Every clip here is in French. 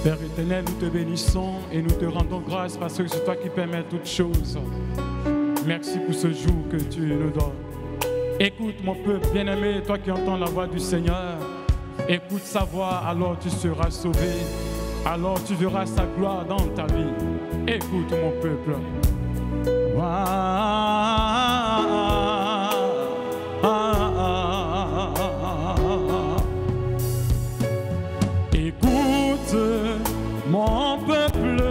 Père éternel, nous te bénissons et nous te rendons grâce parce que c'est toi qui permets toutes choses. Merci pour ce jour que tu nous donnes. Écoute mon peuple bien-aimé, toi qui entends la voix du Seigneur. Écoute sa voix, alors tu seras sauvé. Alors tu verras sa gloire dans ta vie. Écoute mon peuple. Écoute mon peuple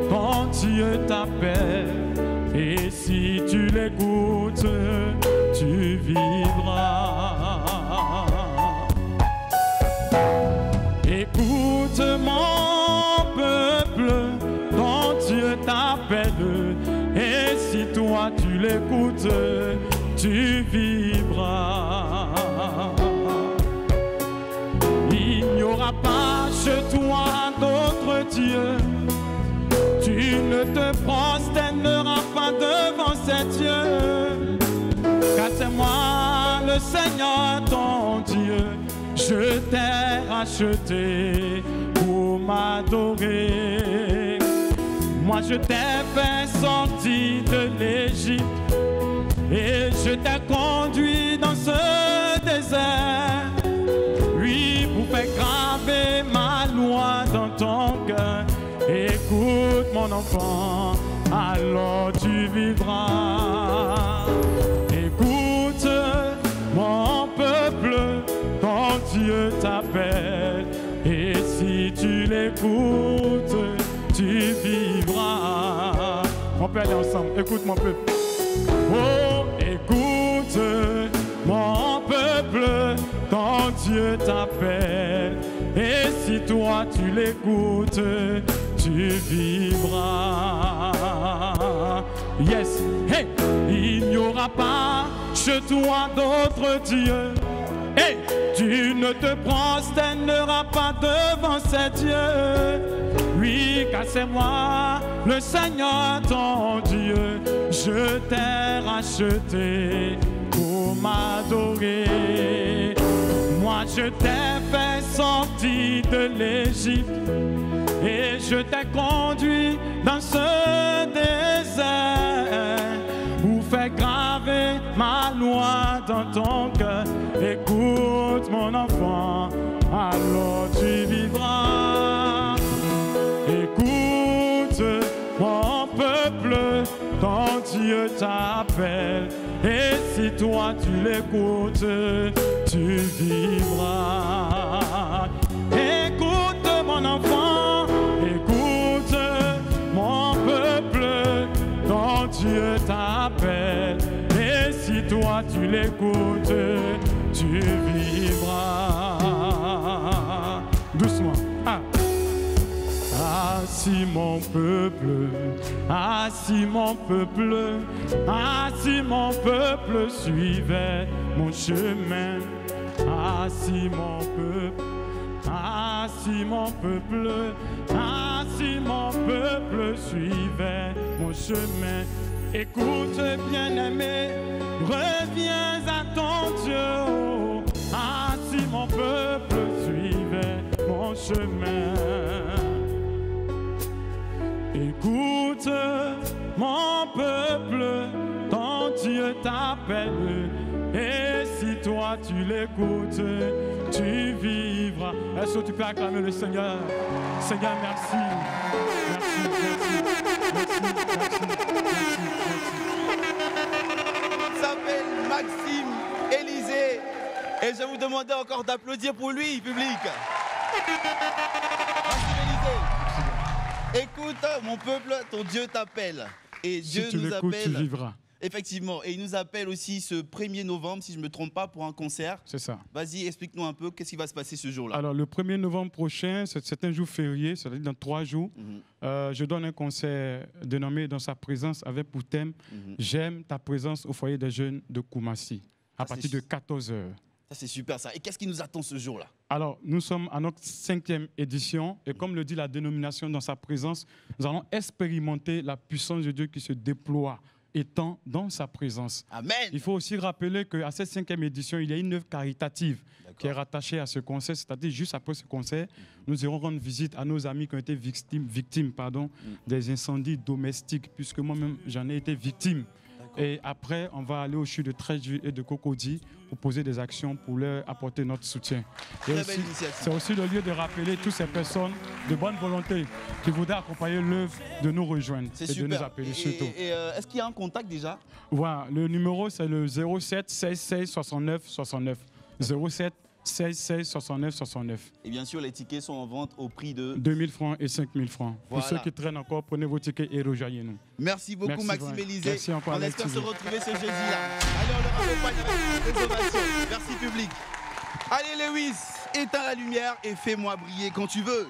quand Dieu t'appelle. Et si tu l'écoutes, tu vivras. Écoute mon peuple quand Dieu t'appelle. Et si toi tu l'écoutes, tu vivras. Il n'y aura pas chez toi d'autre Dieu. Tu ne te prosterneras pas devant ces dieux. Car c'est moi le Seigneur ton Dieu. Je t'ai racheté pour m'adorer. Moi je t'ai fait sortir de l'Égypte et je t'ai conduit dans ce désert. Oui, pour faire graver ma loi dans ton cœur. Écoute mon enfant, alors tu vivras. Écoute mon peuple quand Dieu t'appelle. Et si tu l'écoutes, tu vivras. On peut aller ensemble. Écoute mon peuple. Oh, écoute mon peuple quand Dieu t'appelle. Et si toi tu l'écoutes, tu vivras. Yes. Hey, il n'y aura pas chez toi d'autre Dieu. Hey, tu ne te prosterneras pas devant ces dieux. Oui, car c'est moi, le Seigneur ton Dieu. Je t'ai racheté pour m'adorer. Moi, je t'ai fait sortir de l'Égypte et je t'ai conduit dans ce désert pour faire graver ma loi dans ton cœur. Écoute mon enfant, alors tu vivras. Écoute mon peuple quand Dieu t'appelle. Et si toi tu l'écoutes, tu vivras. Écoute mon enfant, écoute mon peuple quand Dieu t'appelle. Et si toi tu l'écoutes, tu vivras. Doucement. Ah, si mon peuple, ah, si mon peuple, ah, si mon peuple suivait mon chemin. Ah, si mon peuple, ah, si mon peuple, ah, si mon peuple suivait mon chemin. Écoute, bien-aimé, reviens à ton Dieu. Ah, si mon peuple suivait mon chemin. Écoute, mon peuple, quand Dieu t'appelle. Et si toi tu l'écoutes, tu vivras. Est-ce que tu peux acclamer le Seigneur? Seigneur, merci. Il s'appelle Maxime Élysée. Et je vais vous demander encore d'applaudir pour lui, public. Maxime Élysée. Écoute, mon peuple, ton Dieu t'appelle. Et Dieu si tu nous l'écoutes, appelle. tu vivras. Effectivement. Et il nous appelle aussi ce 1er novembre, si je ne me trompe pas, pour un concert. C'est ça. Vas-y, explique-nous un peu, qu'est-ce qui va se passer ce jour-là? Alors, le 1er novembre prochain, c'est un jour férié, c'est-à-dire dans 3 jours. Je donne un concert dénommé Dans sa présence avec pour thème J'aime ta présence au foyer des jeunes de Koumassi, à partir de 14 h. Ça, c'est super ça. Et qu'est-ce qui nous attend ce jour-là? Alors, nous sommes à notre 5e édition et comme le dit la dénomination Dans sa présence, nous allons expérimenter la puissance de Dieu qui se déploie étant dans sa présence. Amen. Il faut aussi rappeler qu'à cette 5e édition, il y a une œuvre caritative qui est rattachée à ce concert, c'est-à-dire juste après ce concert, nous irons rendre visite à nos amis qui ont été victimes des incendies domestiques, puisque moi-même j'en ai été victime. Et après, on va aller au CHU de Treichville et de Cocody pour poser des actions pour leur apporter notre soutien. C'est aussi le lieu de rappeler toutes ces personnes de bonne volonté qui voudraient accompagner l'œuvre de nous rejoindre et de nous appeler surtout. Est-ce qu'il y a un contact déjà? Voilà, le numéro c'est le 07 16 16 69 69. 07 16 16 69 69. Et bien sûr, les tickets sont en vente au prix de 2000 francs et 5000 francs. Voilà. Pour ceux qui traînent encore, prenez vos tickets et rejoignez-nous. Merci beaucoup, merci, Maxime Élysée. Merci encore. On espère se retrouver ce jeudi-là. Allez, on le raccompagne avec des ovations. Merci, public. Allez, Lewis, éteins la lumière et fais-moi briller quand tu veux.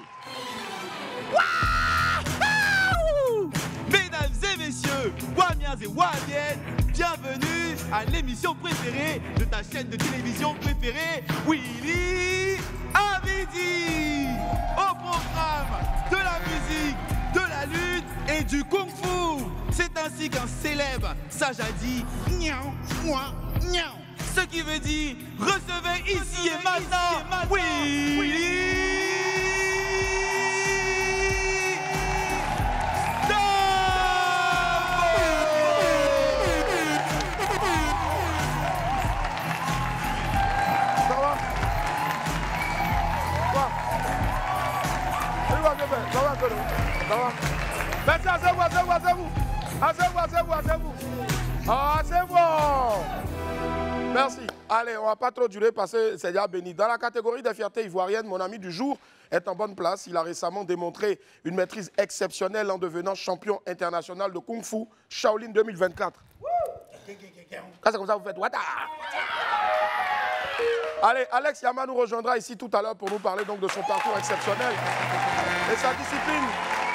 Mesdames et messieurs, Wamiens et Wamiennes, bienvenue à l'émission préférée de ta chaîne de télévision préférée, Willy Abidi. Au programme de la musique, de la lutte et du kung-fu. C'est ainsi qu'un célèbre sage a dit niaou, moi, niaou. Ce qui veut dire recevez ici et maintenant Willy. Merci, asseyez-vous. Ah, c'est bon. Merci. Allez, on ne va pas trop durer parce que c'est déjà béni. Dans la catégorie des fiertés ivoiriennes, mon ami du jour est en bonne place. Il a récemment démontré une maîtrise exceptionnelle en devenant champion international de Kung Fu Shaolin 2024. Quand c'est comme ça, vous faites Wata. Allez, Alex Yama nous rejoindra ici tout à l'heure pour nous parler donc de son parcours exceptionnel et sa discipline,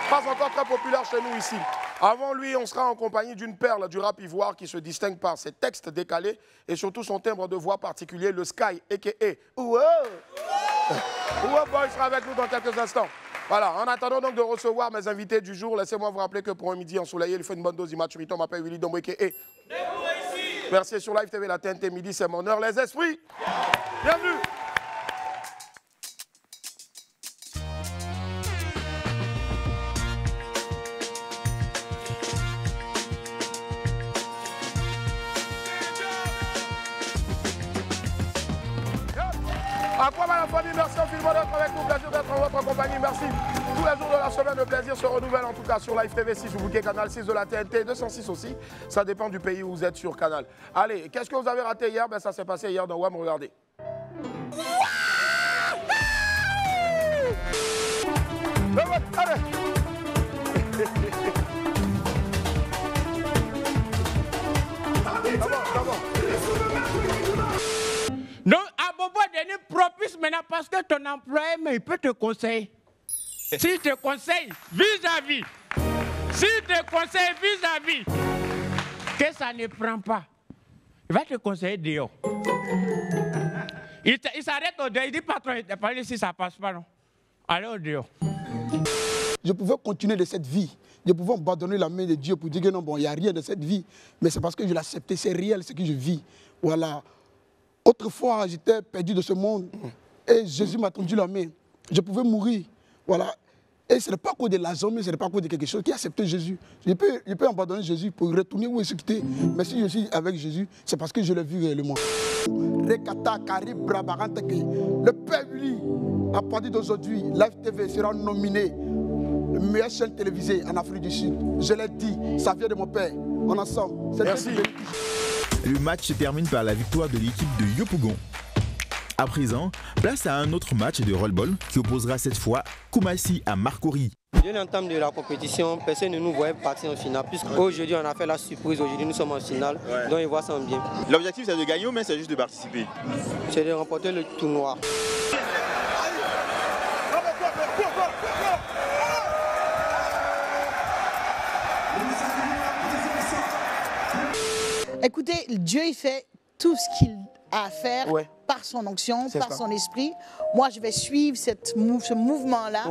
pas encore très populaire chez nous ici. Avant lui, on sera en compagnie d'une perle du rap ivoire qui se distingue par ses textes décalés et surtout son timbre de voix particulier, le Sky, a.k.a. Ouah Boy sera avec nous dans quelques instants. Voilà, en attendant donc de recevoir mes invités du jour, laissez-moi vous rappeler que pour un midi ensoleillé, il fait une bonne dose d'immaturité. On m'appelle Willy Dombo, a.k.a. Merci, sur Live TV, la TNT midi, c'est mon heure. Les esprits, bienvenue. À quoi va la famille? Merci infiniment d'être avec nous. Plaisir d'être en votre compagnie. Merci. Tous les jours de la semaine, le plaisir se renouvelle en tout cas sur Live TV 6, vous bouquez Canal 6 de la TNT, 206 aussi. Ça dépend du pays où vous êtes sur Canal. Allez, qu'est-ce que vous avez raté hier? Ben, ça s'est passé hier dans WAM, regardez. Allez. D'abord. Non, à Bobo devenu propice maintenant parce que ton employé, mais il peut te conseiller. S'il te conseille vis-à-vis, que ça ne prend pas, il va te conseiller dehors. Il s'arrête au dehors, il dit patron, il t'a parlé si ça ne passe pas, non. Allez au dehors. Je pouvais continuer de cette vie. Je pouvais abandonner la main de Dieu pour dire que non, bon, il n'y a rien de cette vie. Mais c'est parce que je l'acceptais, c'est réel ce que je vis. Voilà. Autrefois, j'étais perdu de ce monde. Et Jésus m'a tendu la main. Je pouvais mourir. Voilà. Et ce n'est pas à cause de l'argent, mais ce n'est pas à cause de quelque chose qui a accepté Jésus. Je peux abandonner Jésus pour retourner où il se quittait. Mais si je suis avec Jésus, c'est parce que je l'ai vu réellement. Le Père Willy, à partir d'aujourd'hui, Live TV sera nominé le meilleur chaîne télévisée en Afrique du Sud. Je l'ai dit, ça vient de mon père. On est ensemble. Merci. Le match se termine par la victoire de l'équipe de Yopougon. À présent, place à un autre match de roll-ball qui opposera cette fois Koumassi à Marcory. Dès l'entame de la compétition, personne ne nous voyait partir en finale. Puisqu'aujourd'hui, on a fait la surprise. Aujourd'hui, nous sommes en finale. Donc, ils voient ça en bien. L'objectif, c'est de gagner ou mais c'est juste de participer? C'est de remporter le tournoi. Écoutez, Dieu, il fait tout ce qu'il a à faire par son onction, par son esprit. Moi, je vais suivre ce mouvement-là.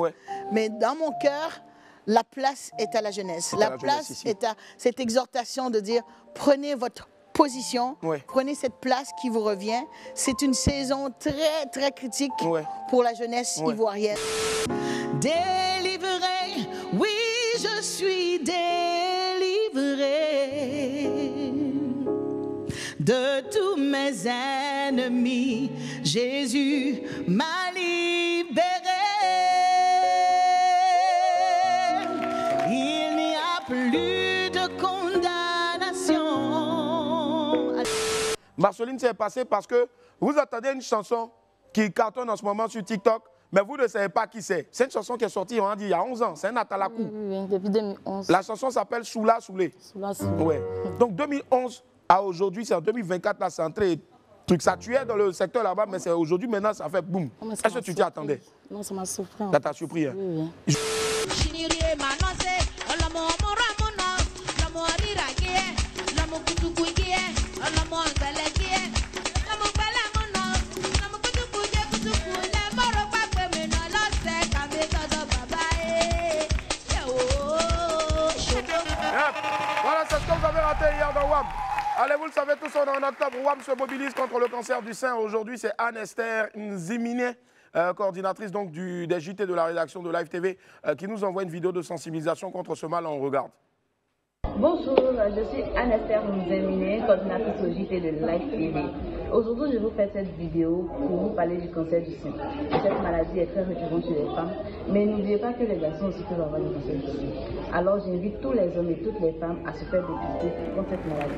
Mais dans mon cœur, la place est à la jeunesse. La place est à cette exhortation de dire, prenez votre position, prenez cette place qui vous revient. C'est une saison très, très critique pour la jeunesse ivoirienne. Délivré, oui, je suis délivré de tous mes ennemis. Jésus m'a libéré. Il n'y a plus de condamnation. Marceline, c'est passé parce que vous attendez une chanson qui cartonne en ce moment sur TikTok, mais vous ne savez pas qui c'est. C'est une chanson qui est sortie, on a dit, il y a 11 ans. C'est un Atalakou. Oui, depuis 2011. La chanson s'appelle Soula Soulé. Soula Soulé. Ouais. Donc 2011 à aujourd'hui, c'est en 2024, là, c'est entré. Ça tuait dans le secteur là-bas, mais c'est aujourd'hui, maintenant, ça fait boum. Est-ce que tu t'y attendais? Non, ça m'a surpris. Ça t'a surpris, hein? Oui, oui. Voilà, c'est ce que vous avez raté hier dans WAM. Allez, vous le savez tous, on est en octobre. WAM se mobilise contre le cancer du sein. Aujourd'hui, c'est Anne-Esther Nzimine, coordinatrice donc des JT de la rédaction de Live TV, qui nous envoie une vidéo de sensibilisation contre ce mal. On regarde. Bonjour, je suis Anne-Esther Nzimine, coordinatrice au JT de Live TV. Aujourd'hui, je vous fais cette vidéo pour vous parler du cancer du sein. Cette maladie est très récurrente chez les femmes, mais n'oubliez pas que les garçons aussi peuvent avoir du cancer du sein. Alors, j'invite tous les hommes et toutes les femmes à se faire dépister contre cette maladie.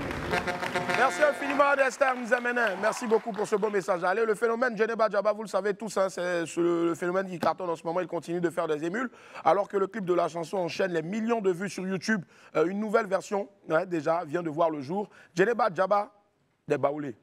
Merci infiniment Anne-Esther Nzimine. Merci beaucoup pour ce beau message. Allez, le phénomène Djeneba Djaba, vous le savez tous, hein, c'est le phénomène qui cartonne en ce moment. Il continue de faire des émules, alors que le clip de la chanson enchaîne les millions de vues sur YouTube. Une nouvelle version, déjà, vient de voir le jour. Djeneba Djaba, des baoulés.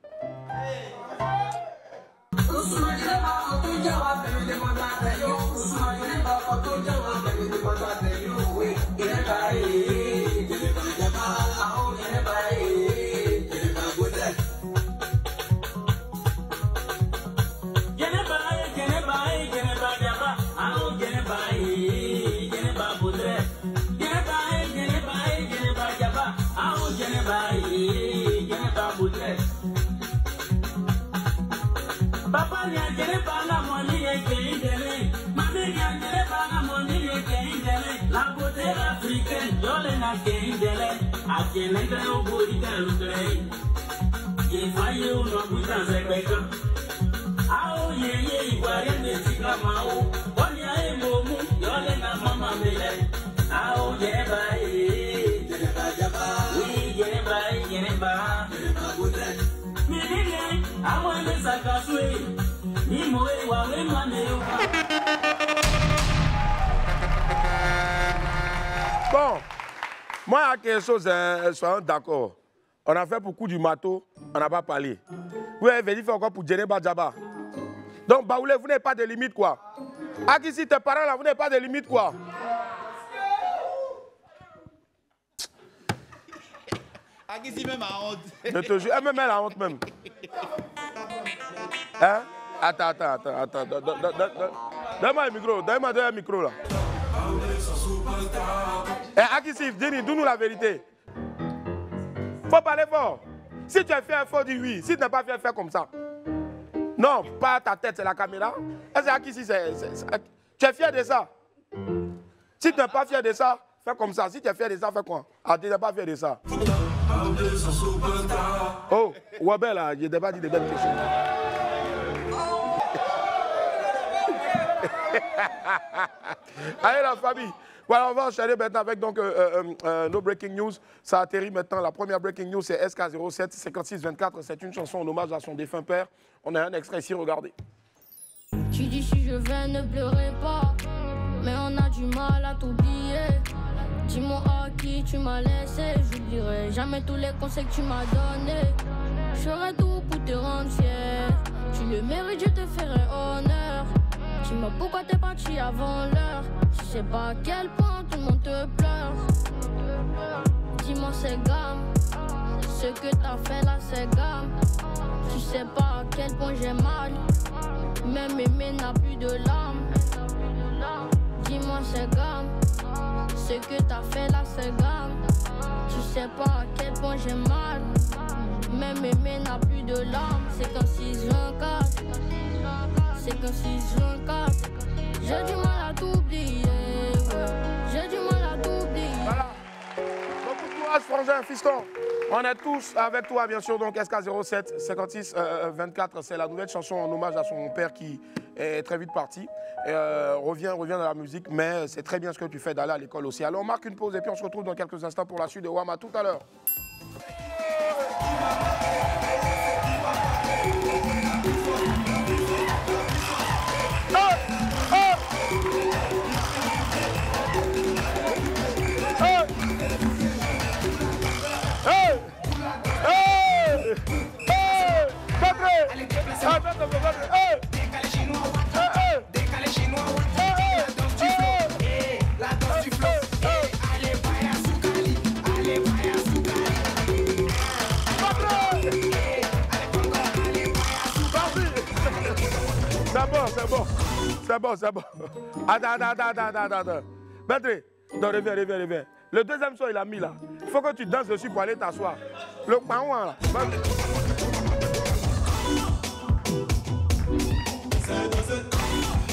Bon, moi, il y a quelque chose, soyons d'accord. On a fait beaucoup du matos, on n'a pas parlé. Vous avez venu faire encore pour Djeneba Djaba. Donc, Baoulé, vous n'avez pas de limite, quoi. Akissi, tes parents, là, vous n'avez pas de limite, quoi. Akissi, même a honte. Je te jure, même elle a honte, même. Hein? Attends. Donne-moi le micro, donne-moi le micro, là. Akissi, dis-nous la vérité. Faut parler fort. Si tu as fait un faux, dis oui. Si tu n'as pas fait, fais comme ça. Non, pas ta tête, c'est la caméra. Est-ce que Akissi, tu es fier de ça? Si tu n'es pas fier de ça, fais comme ça. Si tu es fier de ça, fais quoi? Ah, tu n'es pas fier de ça. Oh, Wabel, là, je n'ai pas dit de belles questions. Allez, la famille. Voilà, on va enchaîner maintenant avec donc, nos breaking news. Ça atterrit maintenant. La première breaking news, c'est SK07 5624. C'est une chanson en hommage à son défunt père. On a un extrait ici, regardez. Tu dis si je vais, ne pleurez pas. Mais on a du mal à t'oublier. Dis-moi à qui tu m'as laissé. J'oublierai jamais tous les conseils que tu m'as donnés. Je ferai tout pour te rendre fier. Tu le mérites, je te ferai honneur. Dis-moi pourquoi t'es parti avant l'heure. Tu sais pas à quel point tout le monde te pleure. Dis-moi c'est gamme. Ce que t'as fait là c'est gamme. Tu sais pas à quel point j'ai mal. Même aimer n'a plus de larmes. Dis-moi c'est gamme. Ce que t'as fait là, c'est grave. Tu sais pas à quel point j'ai mal. Même aimer n'a plus de larmes. C'est qu'un 6-24. C'est qu'un 6-24. J'ai du mal à t'oublier. Ouais. J'ai du mal à t'oublier. Voilà. Beaucoup de courage, frangin, fiston. On est tous avec toi, bien sûr. Donc, SK07 56 24, c'est la nouvelle chanson en hommage à son père qui est très vite parti. Revient dans la musique, mais c'est très bien ce que tu fais d'aller à l'école aussi. Alors, on marque une pause et puis on se retrouve dans quelques instants pour la suite de WAM. À tout à l'heure. C'est bon. Attends. Maître, non, reviens. Le deuxième son, il a mis là. Il faut que tu danses dessus pour aller t'asseoir. Le paouin là.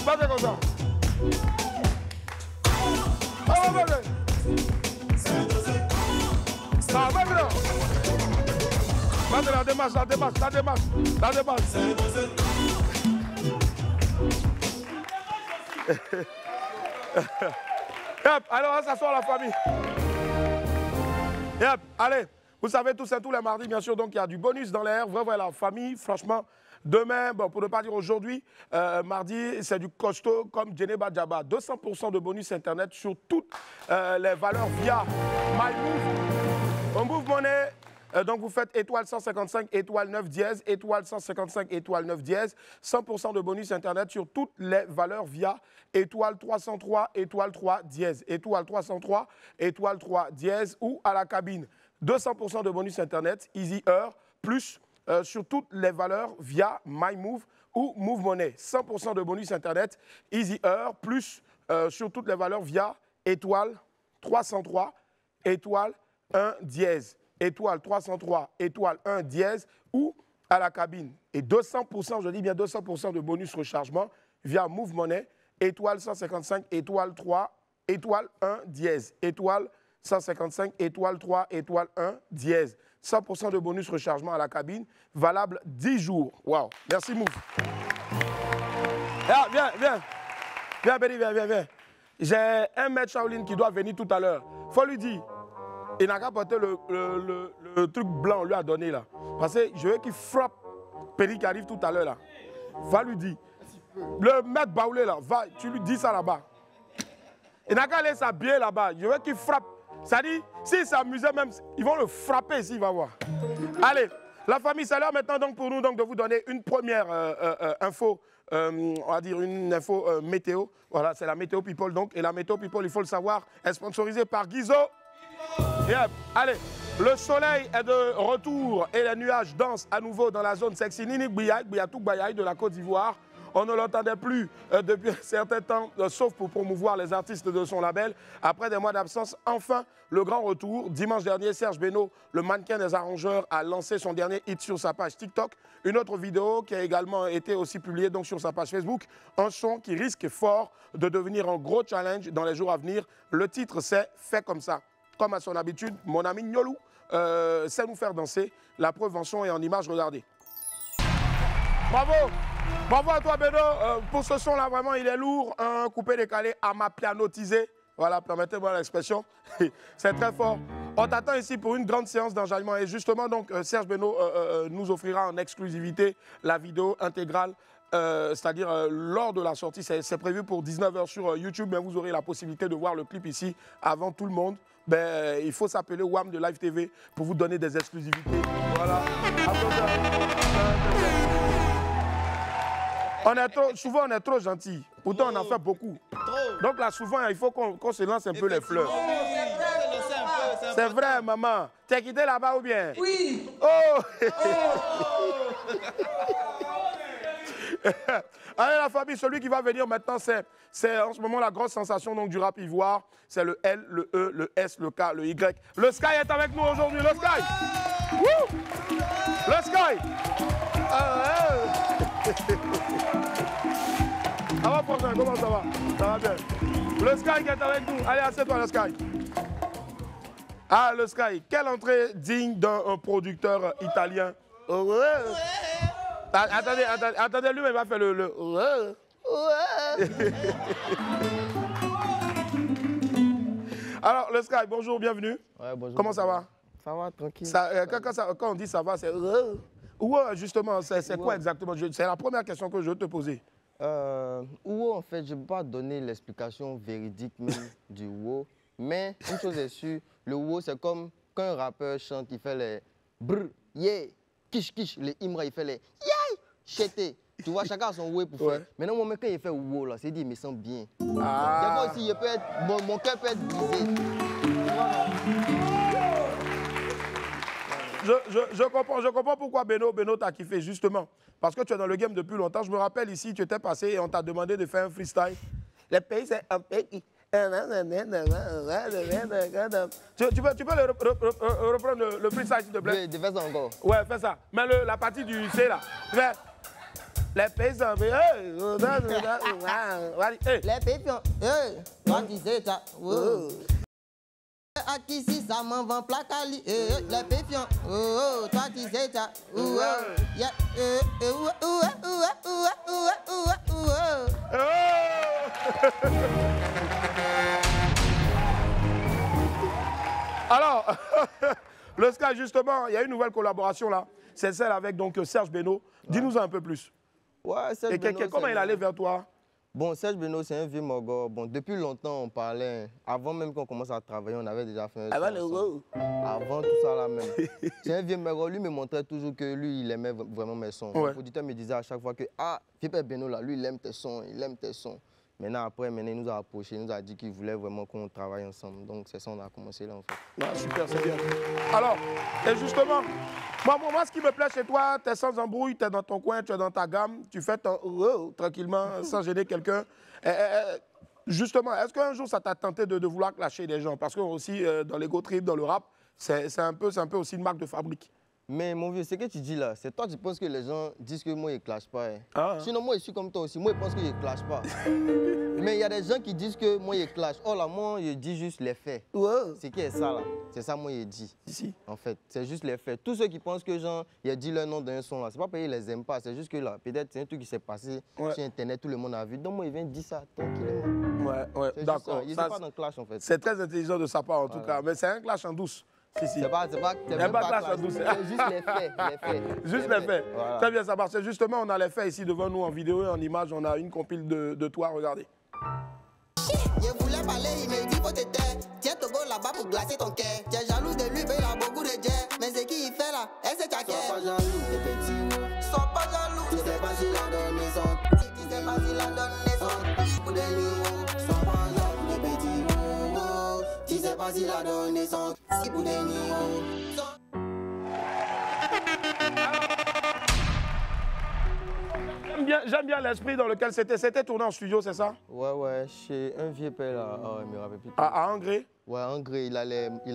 Vas-y comme ça. Oh, vas-y. Ça va bien. Vas-y, la démarche. Yep, alors on s'assoit la famille. Yep, allez, vous savez tous les mardis bien sûr, donc il y a du bonus dans l'air. Voilà la famille, franchement, demain, bon, pour ne pas dire aujourd'hui, mardi, c'est du costaud comme Djeneba Djaba. 200% de bonus internet sur toutes les valeurs via MyMove. On Move Money. Donc vous faites étoile 155, étoile 9 dièse, étoile 155, étoile 9 dièse, 100% de bonus internet sur toutes les valeurs via étoile 303, étoile 3 dièse, étoile 303, étoile 3 dièse ou à la cabine. 200% de bonus internet, Easy Heure, plus sur toutes les valeurs via MyMove ou Move Money. 100% de bonus internet, Easy Heure, plus sur toutes les valeurs via étoile 303, étoile 1 dièse. Étoile 303, étoile 1 dièse ou à la cabine. Et 200%, je dis bien 200% de bonus rechargement via Move Money, étoile 155, étoile 3, étoile 1 dièse. Étoile 155, étoile 3, étoile 1 dièse. 100% de bonus rechargement à la cabine, valable 10 jours. Waouh, merci Move. Ah, viens, Béni, viens. J'ai un maître Shaolin qui doit venir tout à l'heure. Faut lui dire. Il n'a qu'à porter le truc blanc, on lui a donné là. Parce que je veux qu'il frappe Péri qui arrive tout à l'heure là. Va lui dire. Le maître Baoulé là, va, tu lui dis ça là-bas. Il n'a qu'à aller s'habiller là-bas. Je veux qu'il frappe. Ça dit, s'il s'amusait même, ils vont le frapper ici, il va voir. Allez, la famille, c'est l'heure maintenant donc pour nous donc, de vous donner une première info. On va dire une info météo. Voilà, c'est la météo people donc. Et la météo people, il faut le savoir, est sponsorisée par Guizo. Yep. Allez, le soleil est de retour et les nuages dansent à nouveau dans la zone sexy Nini Gbiatou Gbayaï de la Côte d'Ivoire. On ne l'entendait plus depuis un certain temps, sauf pour promouvoir les artistes de son label. Après des mois d'absence, enfin, le grand retour. Dimanche dernier, Serge Beno, le mannequin des arrangeurs, a lancé son dernier hit sur sa page TikTok. Une autre vidéo qui a également été aussi publiée donc, sur sa page Facebook. Un son qui risque fort de devenir un gros challenge dans les jours à venir. Le titre, c'est « Fait comme ça ». Comme à son habitude, mon ami Nyolou sait nous faire danser. La preuve en son et en image, regardez. Bravo à toi Beno. Pour ce son-là, vraiment, il est lourd. Un coupé décalé à ma pianotisé. Voilà, permettez-moi l'expression. C'est très fort. On t'attend ici pour une grande séance d'enjaillement. Et justement, donc, Serge Beno nous offrira en exclusivité la vidéo intégrale. C'est-à-dire lors de la sortie, c'est prévu pour 19 h sur YouTube, mais vous aurez la possibilité de voir le clip ici avant tout le monde. Ben, il faut s'appeler WAM de Live TV pour vous donner des exclusivités. Voilà. Souvent, on est trop gentil. Pourtant, on en fait beaucoup. Donc là, souvent, il faut qu'on se lance un peu les fleurs. C'est vrai, maman. T'es quitté là-bas ou bien? Oui. Oh. Allez la famille, celui qui va venir maintenant, c'est en ce moment la grosse sensation donc, du rap ivoire. C'est le L, le E, le S, le K, le Y. Le Sky est avec nous aujourd'hui, le Sky. Woo! Le Sky. Ça va François, comment ça va? Ça va bien. Le Sky qui est avec nous. Allez, assieds-toi le Sky. Ah, le Sky, quelle entrée digne d'un producteur italien. Attendez, lui, il va faire le... Alors, le Sky, bonjour, bienvenue. Ouais, bonjour. Comment ça va? Ça va, tranquille. Quand on dit ça va, c'est... justement, c'est quoi exactement? C'est la première question que je veux te poser. En fait, je ne peux pas donner l'explication véridique même du WO. Mais une chose est sûre, le WO, c'est comme quand un rappeur chante, il fait les brr, yeah, kish kish, les imra, il fait les yay, chété. Tu vois, chacun a son WO pour faire. Maintenant, moi, quand il fait WO, là, c'est dit, il me sent bien. Des fois aussi, mon cœur peut être brisé. Je comprends pourquoi Beno t'a kiffé, justement. Parce que tu es dans le game depuis longtemps. Je me rappelle ici, tu étais passé et on t'a demandé de faire un freestyle. Les pays, c'est un pays. Tu peux reprendre le freestyle, s'il te plaît? Oui, fais ça encore. Ouais, fais ça. Mais la partie du C, là. Les pays, c'est un pays. Les pays, toi, tu sais, ça. Qui si ça m'en va placali, les pépions, toi tu sais ça, Alors, le Sky, justement, il y a une nouvelle collaboration là, c'est celle avec donc Serge Beno. Dis-nous un peu plus. Ouais, Serge Beno, comment il allait vers toi? Bon, Serge Beno, c'est un vieux mogol. Bon, depuis longtemps, on parlait. Avant même qu'on commence à travailler, on avait déjà fait un Avant tout ça là même. C'est un vieux mogol. Lui me montrait toujours que lui, il aimait vraiment mes sons. Le producteur me disait à chaque fois que, Philippe Beno là, lui, il aime tes sons, il aime tes sons. Maintenant, il nous a approché, il nous a dit qu'il voulait vraiment qu'on travaille ensemble. Donc, c'est ça, on a commencé là, en fait. Ah, super, c'est bien. Alors, et justement, moi, ce qui me plaît chez toi, tu es sans embrouille, tu es dans ton coin, tu es dans ta gamme, tu fais ton tranquillement, sans gêner quelqu'un. Justement, est-ce qu'un jour, ça t'a tenté de vouloir clasher des gens? Parce que aussi, dans l'ego trip, dans le rap, c'est un peu aussi une marque de fabrique. Mais mon vieux, ce que tu dis là, c'est toi qui penses que les gens disent que moi, ils ne clashent pas. Sinon, moi, je suis comme toi aussi. Moi, je pense qu'ils ne clashent pas. Mais il y a des gens qui disent que moi, ils clashent. Oh là, moi, je dis juste les faits. C'est qui est ça là? C'est ça, moi, je dis. Ici. En fait, c'est juste les faits. Tous ceux qui pensent que genre, il a dit leur nom d'un son là, c'est pas parce qu'ils les aiment pas. C'est juste que là, peut-être c'est un truc qui s'est passé sur Internet, tout le monde a vu. Donc, moi, il vient dire ça tranquillement. Ouais, d'accord. Il n'est pas dans le clash en fait. C'est très intelligent de sa part en tout cas. Mais c'est un clash en douce. C'est pas clash en douce. C'est juste les faits. Juste les faits. Voilà. Très bien, ça marche. Justement, on a les faits ici devant nous en vidéo et en image. On a une compile de toi, regardez. Je voulais parler, il me dit faut te taire. Tiens ton go là-bas pour glacer ton cœur. Tu es jaloux de lui, mais il a beaucoup de jet. Mais c'est qui il fait là? Est-ce que tu as cœur? Sois pas jaloux, tes petits. Sois pas jaloux. Tu sais pas s'il a donné son. Tu sais pas s'il a donné son. Pour des livres. Sois pas jaloux, tes petits. Tu sais pas s'il a donné son. Pour des livres. J'aime bien l'esprit dans lequel c'était tourné en studio, c'est ça? Ouais, chez un vieux père là, il me rappelle plus. À Angré? Ouais, à Angré, il a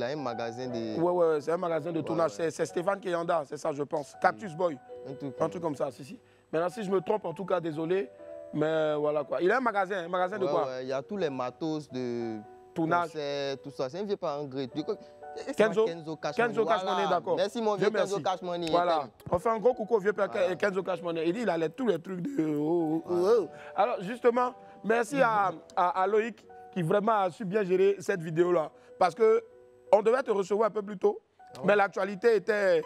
un magasin de... Ouais, c'est un magasin de tournage. C'est Stéphane Keyanda, c'est ça je pense. Cactus Boy. Un truc comme ça, si. Maintenant si je me trompe, en tout cas, désolé. Mais voilà quoi. Il a un magasin de quoi? Ouais, il y a tous les matos de tournage. Tout ça, c'est un vieux père à Angré. Kenzo Cash Money, d'accord. Merci mon vieux Kenzo Cash Money. Voilà, on fait un gros coucou au vieux père Kenzo Cash Money. Il dit il a tous les trucs de... Alors justement, merci à Loïc qui vraiment a su bien gérer cette vidéo-là. Parce qu'on devait te recevoir un peu plus tôt, mais l'actualité était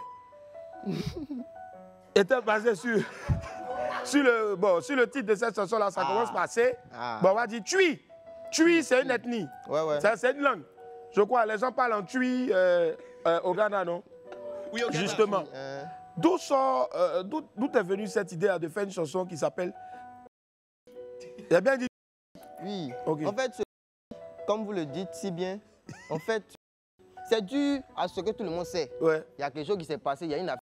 basée sur le titre de cette chanson-là. Ça commence par C. Bon, on va dire Tui. Tui, c'est une ethnie. C'est une langue. Je crois, les gens parlent en Tui au Ghana, non? Oui, au Ghana. Justement. D'où est venue cette idée de faire une chanson qui s'appelle... Il a bien dit... Oui. Okay. En fait, comme vous le dites si bien, en fait, c'est dû à ce que tout le monde sait. Il y a quelque chose qui s'est passé, il y a une affaire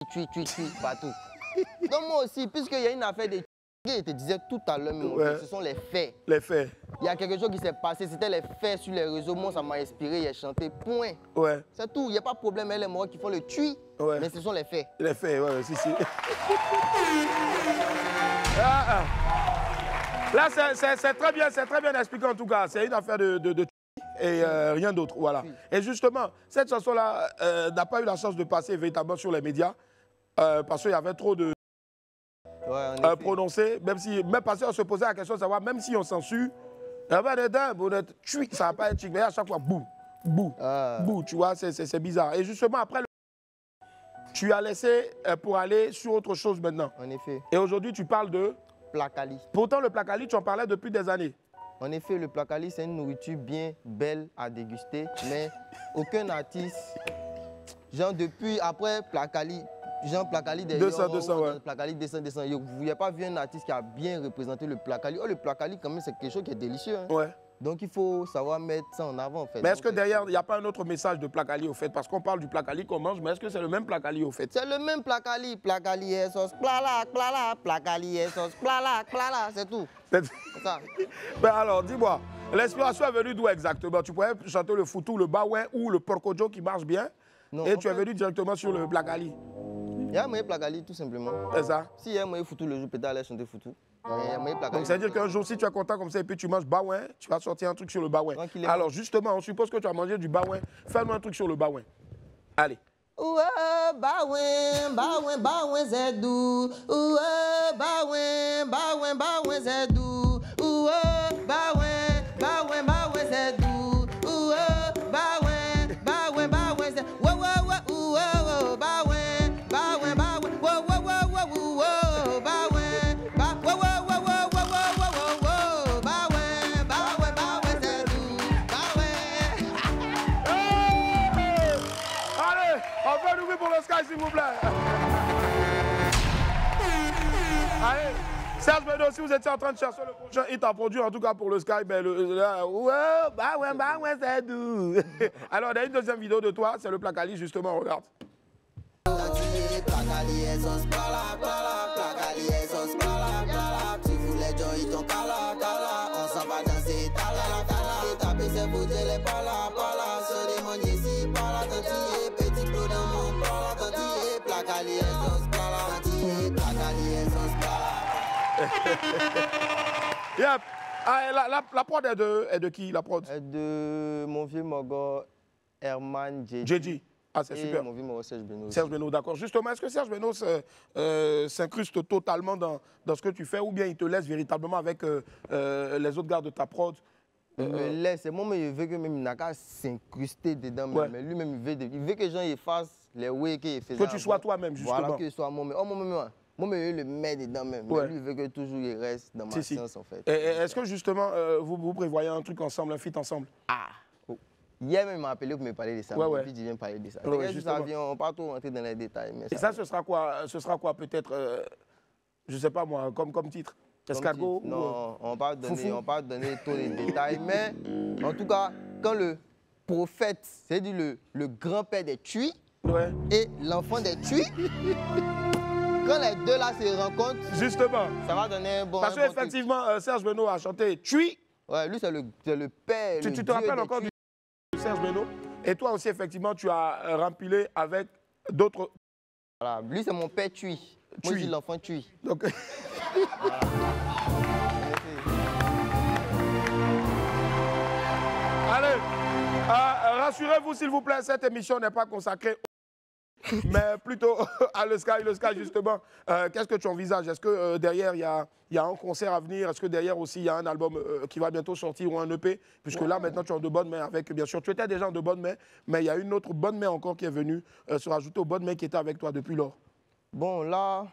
de Tui partout. Donc moi aussi, puisqu'il y a une affaire de Je te disais tout à l'heure, ce sont les faits. Les faits. Il y a quelque chose qui s'est passé, c'était les faits sur les réseaux. Moi, ça m'a inspiré, il a chanté, point. Ouais. C'est tout, il n'y a pas de problème avec les morts qui font le tui, mais ce sont les faits. Les faits, ouais, si. Là, c'est très bien expliqué en tout cas. C'est une affaire de et rien d'autre, voilà. Et justement, cette chanson-là n'a pas eu la chance de passer véritablement sur les médias parce qu'il y avait trop de prononcés, même parce qu'on se posait la question de savoir, même si on censure, ça va pas être chic, mais à chaque fois, bouh, tu vois, c'est bizarre. Et justement, après, tu as laissé pour aller sur autre chose maintenant. En effet. Et aujourd'hui, tu parles de Plakali. Pourtant, le Plakali, tu en parlais depuis des années. En effet, le Plakali, c'est une nourriture bien belle à déguster, mais aucun artiste, genre depuis, après Plakali, genre Plakali des 200, ouais. Plakali 200. Vous n'avez pas vu un artiste qui a bien représenté le Plakali. Oh, le Plakali, quand même, c'est quelque chose qui est délicieux. Hein. Ouais. Donc, il faut savoir mettre ça en avant, en fait. Mais est-ce que derrière, il n'y a pas un autre message de Plakali, au fait? Parce qu'on parle du Plakali qu'on mange, mais est-ce que c'est le même Plakali, au fait? C'est le même Plakali. Plakali et sauce, plala, plala, Plakali et sauce, plala, plala, c'est tout. C'est ça. Mais alors, dis-moi, l'inspiration est venue d'où exactement? Tu pourrais chanter le foutou, le baouin ou le porcojo qui marche bien, non, et tu es venu directement sur le Plakali? Il y a un moyen Plakali, tout simplement. C'est ça? Si il y a un moyen foutou, le jour peut-être aller chanter foutou. Donc, c'est-à-dire qu'un jour, si tu es content comme ça et puis tu manges baouin, tu vas sortir un truc sur le baouin. Alors, justement, on suppose que tu as mangé du baouin. Fais-nous un truc sur le baouin. Allez. Ouah, baouin, c'est doux. Ouah, baouin, c'est doux. Ouah, baouin, c'est doux. Ouah, baouin, c'est... S'il vous plaît. Allez, Serge Beno, si vous étiez en train de chercher le prochain hit à produire, en tout cas pour le Sky, ben c'est doux. Alors, on a une deuxième vidéo de toi, c'est le Plakali, justement, regarde. Si vous les gens, ils t'ont cala, on s'en va danser, tala, taper ses bouts, les pala, se démonier si, pala, tantiller, petit clou dans mon pala, tantiller, Plakali, sauce, pala, tantiller, Plakali, sauce, pala. Yep. La prod est de qui, la prod? De mon vieux Mogo, Herman Djedji. Ah, c'est super. Mon vieux Mogo, Serge Beno. Serge Beno, d'accord. Justement, est-ce que Serge Beno s'incruste totalement dans ce que tu fais ou bien il te laisse véritablement avec les autres gars de ta prod? Il me laisse. C'est moi, il veut que même il n'a qu'à s'incruster dedans. Ouais. Mais lui-même, il veut que les gens effacent les way qu'il fait. Que tu sois toi-même, justement. Voilà, que je sois moi-même. Oh, moi, il le met dedans même. Ouais. Mais lui, il veut que toujours il reste dans ma science, en fait. Est-ce que, justement, vous prévoyez un truc ensemble, un feat ensemble? Ah! Hier même, il m'a appelé pour me parler de ça. Ouais. Puis, il vient parler de ça. On ne pas trop rentrer dans les détails. Mais et ça, ce sera quoi peut-être, je ne sais pas moi, comme titre? Escargot? Non, on ne va pas donner tous les détails. Mais en tout cas, quand le prophète, c'est-à-dire le grand-père des Tui et l'enfant des Tui, quand les deux là se rencontrent, justement, ça va donner un bon. Parce qu'effectivement, Serge Beno a chanté Tui. Ouais, lui, c'est le père. Tu te rappelles encore du Serge Beno? Et toi aussi, effectivement, tu as rempilé avec d'autres. Voilà, lui, c'est mon père Tui. Moi, je suis l'enfant Tui. Donc. Voilà. Allez, rassurez-vous, s'il vous plaît, cette émission n'est pas consacrée mais plutôt à le Sky. Le Sky, justement, qu'est-ce que tu envisages? Est-ce que derrière, il y a un concert à venir? Est-ce que derrière aussi, il y a un album qui va bientôt sortir ou un EP? Puisque là, maintenant, tu es en de bonnes mains avec, bien sûr, tu étais déjà en de bonnes mains, mais il y a une autre bonne main encore qui est venue se rajouter aux bonnes mains qui étaient avec toi depuis lors. Bon, là,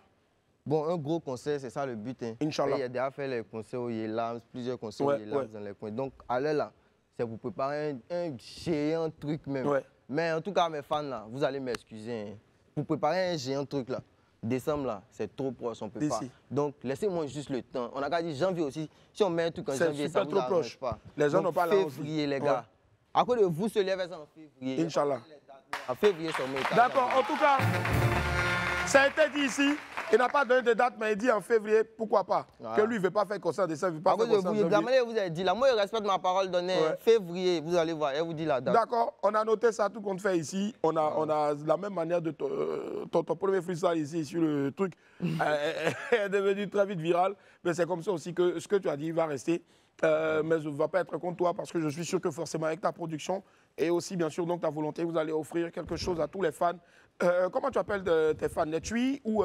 un gros concert, c'est ça le but. Hein. Inch'Allah. Il y a déjà fait les concerts au Yelams, plusieurs concerts au Yelams dans les coins. Donc, allez là, c'est pour préparer un géant truc même. Ouais. Mais en tout cas, mes fans, là, vous allez m'excuser. Hein. Pour préparer un géant truc, là, décembre, là, c'est trop proche, on ne peut pas. Donc, laissez-moi juste le temps. On a qu'à dire janvier aussi. Si on met un truc en janvier, ça ne vous arrange pas. Les gens n'ont pas la février, les gars. À cause de vous, se lève ça en février. Inch'Allah. En février, ça met. D'accord, en tout cas, Ça a été dit ici. Il n'a pas donné de date, mais il dit en février, pourquoi pas. Que lui, il ne veut pas faire concert de ça, il ne veut pas faire concert de ça. Vous avez dit là, moi, je respecte ma parole donnée. Février, vous allez voir, elle vous dit la date. D'accord, on a noté ça, tout compte fait ici. On a la même manière de ton premier freestyle ici, sur le truc, est devenu très vite viral. Mais c'est comme ça aussi que ce que tu as dit va rester. Mais je ne vais pas être contre toi parce que je suis sûr que forcément avec ta production et aussi bien sûr donc ta volonté, vous allez offrir quelque chose à tous les fans. Comment tu appelles tes fans? Les Tui ou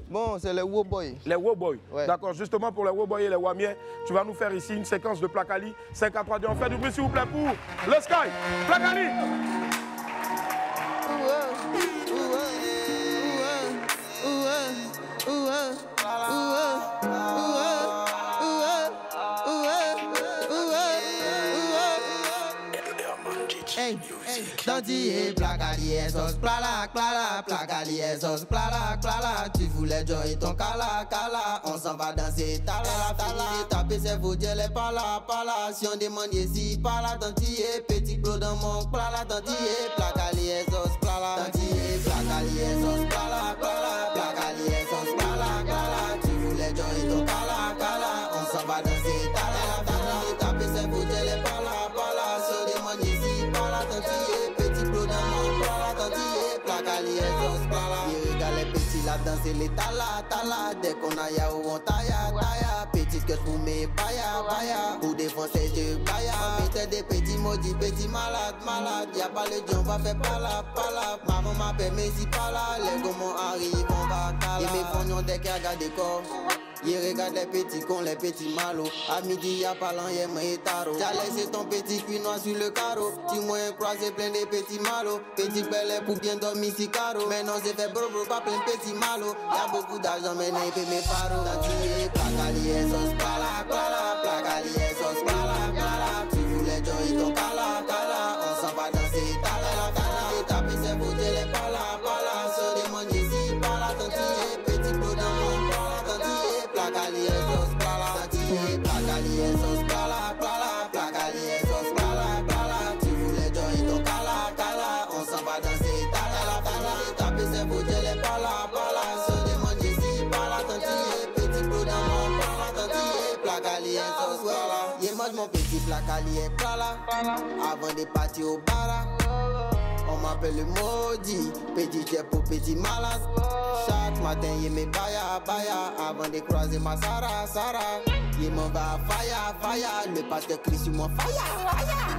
Bon, c'est les Woboy. Les Woboy. Ouais. D'accord, justement pour les Woboy et les Wamiens, tu vas nous faire ici une séquence de Plakali. 5 à 3, 2, on fait du bruit s'il vous plaît pour le Sky. Plakali. Dandy Plakali sauce plala plala Plakali sauce plala plala. Tu voulais joindre ton kala kala. On s'en va danser tala tala. Taper ses faux les pala pala. Si on demande ici pala dandy petit gros dans mon plala dandy Plakali sauce plala dandy Plakali sauce plala plala Plakali sauce plala plala. Tu voulais joindre ton kala kala. On s'en va danser tala tala. Taper ses faux les pala pala. Si on demande ici pala dandy la danse les tala dès qu'on a ya ou on taya petite que pour mes baya pour défoncer de baya mettez des petits maudits petits malades y'a pas le dieu on va faire pala maman m'appelle mais si pas là les gommons arrivent on va cala et mes fognons dès qu'ils regardent des corps. Il regarde les petits cons, les petits malos. À midi, y'a pas l'an, moi et taro. T'as laissé ton petit cuit noir sur le carreau. Tu m'as croisé plein de petits malos. Petit bel pour bien dormir si caro. Maintenant, c'est fait bro, pas plein de petits malos. Y'a beaucoup d'argent, mais n'a pas mes faros. Plakali sauce, plala, plala. Plakali sauce, plala, plala. Tu voulais joindre ton kala, kala. On s'en va danser, tala, tala. Taper ses bouts, les pala, pala. Se demander si pala, tanti, petit bleu dans mon pala, tanti. Plakali sauce plala, Plakali sauce plala, plala, Plakali sauce plala, plala. Tu voulais joindre ton kala, kala. On s'en va danser, tala, tala. Taper ses bouts, les pala, pala. Se demander si pala, tanti, petit bleu dans mon pala, tanti. Plakali sauce plala. Y'a mange mon petit Plakali plala. Avant de partir au bara. On m'appelle le maudit, petit jet pour petit malade. Chaque matin, il me baya. Avant de croiser ma Sarah. Il m'en va fire. Le pasteur crie sur mon fire.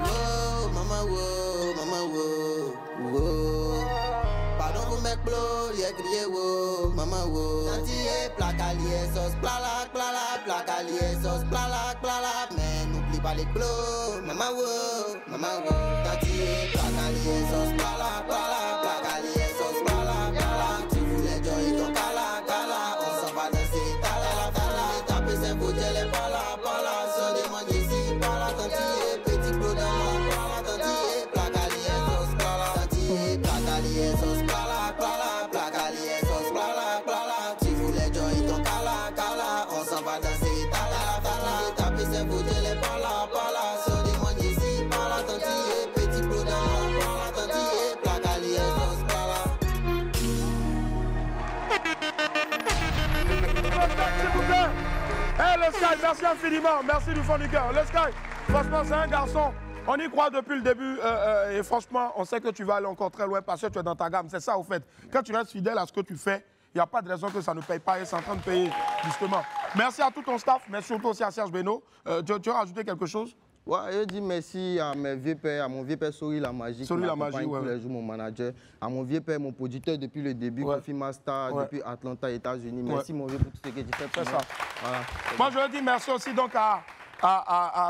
Oh, maman, oh. Pardon pour mes plots, il a crié, oh, maman, oh. Tanti, Plakali sauce, plala, Plakali sauce, plala. Mais n'oublie pas les plots, maman, oh. Tanti, Plakali sauce, plala, Plakali sauce, plala. Tu voulais joindre ton kala, on s'en va danser, tala. Taper ses bouts, les pala. Se demander si pala, tanti, petit gros dans mon pala, tanti, Plakali sauce, plala. Tanti, Plakali sauce, plala. Plakali sauce, plala. Tu voulais joindre ton kala, on s'en va danser, tala. Taper ses bouts, les pala. Se demander si pala, tanti, petit gros dans mon pala, tanti, Plakali sauce, plala. Hey, le Sky, merci infiniment, merci du fond du cœur. Le Sky, franchement, c'est un garçon, on y croit depuis le début et franchement, on sait que tu vas aller encore très loin parce que tu es dans ta gamme. C'est ça, au fait. Quand tu restes fidèle à ce que tu fais, il n'y a pas de raison que ça ne paye pas et c'est en train de payer, justement. Merci à tout ton staff, mais surtout aussi à Serge Beno. Tu as rajouté quelque chose? Ouais, je dis merci à mes vieux pères, à mon vieux père Sori la Magie, Sori la Magie, tous les jours, mon manager, à mon vieux père, mon producteur depuis le début, Kofi Master, depuis Atlanta, États-Unis. Merci mon vieux pour tout ce que tu fais pour moi. Voilà. Moi, je veux dire merci aussi donc à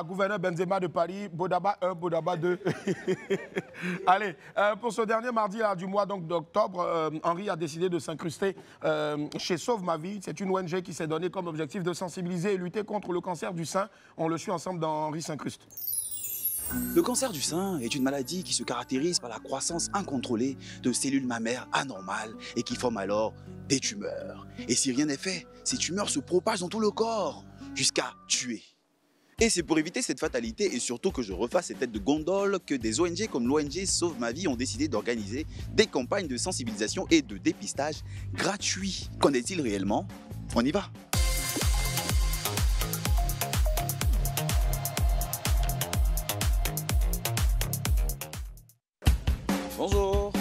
gouverneur Benzema de Paris, Bodaba 1, Bodaba 2. Allez, pour ce dernier mardi là, du mois d'octobre, Henri a décidé de s'incruster chez Sauve Ma Vie. C'est une ONG qui s'est donné comme objectif de sensibiliser et lutter contre le cancer du sein. On le suit ensemble dans Henri s'incruste. Le cancer du sein est une maladie qui se caractérise par la croissance incontrôlée de cellules mammaires anormales et qui forment alors des tumeurs. Et si rien n'est fait, ces tumeurs se propagent dans tout le corps jusqu'à tuer. Et c'est pour éviter cette fatalité et surtout que je refasse ces têtes de gondole que des ONG comme l'ONG Sauve Ma Vie ont décidé d'organiser des campagnes de sensibilisation et de dépistage gratuits. Qu'en est-il réellement? On y va. Bonjour.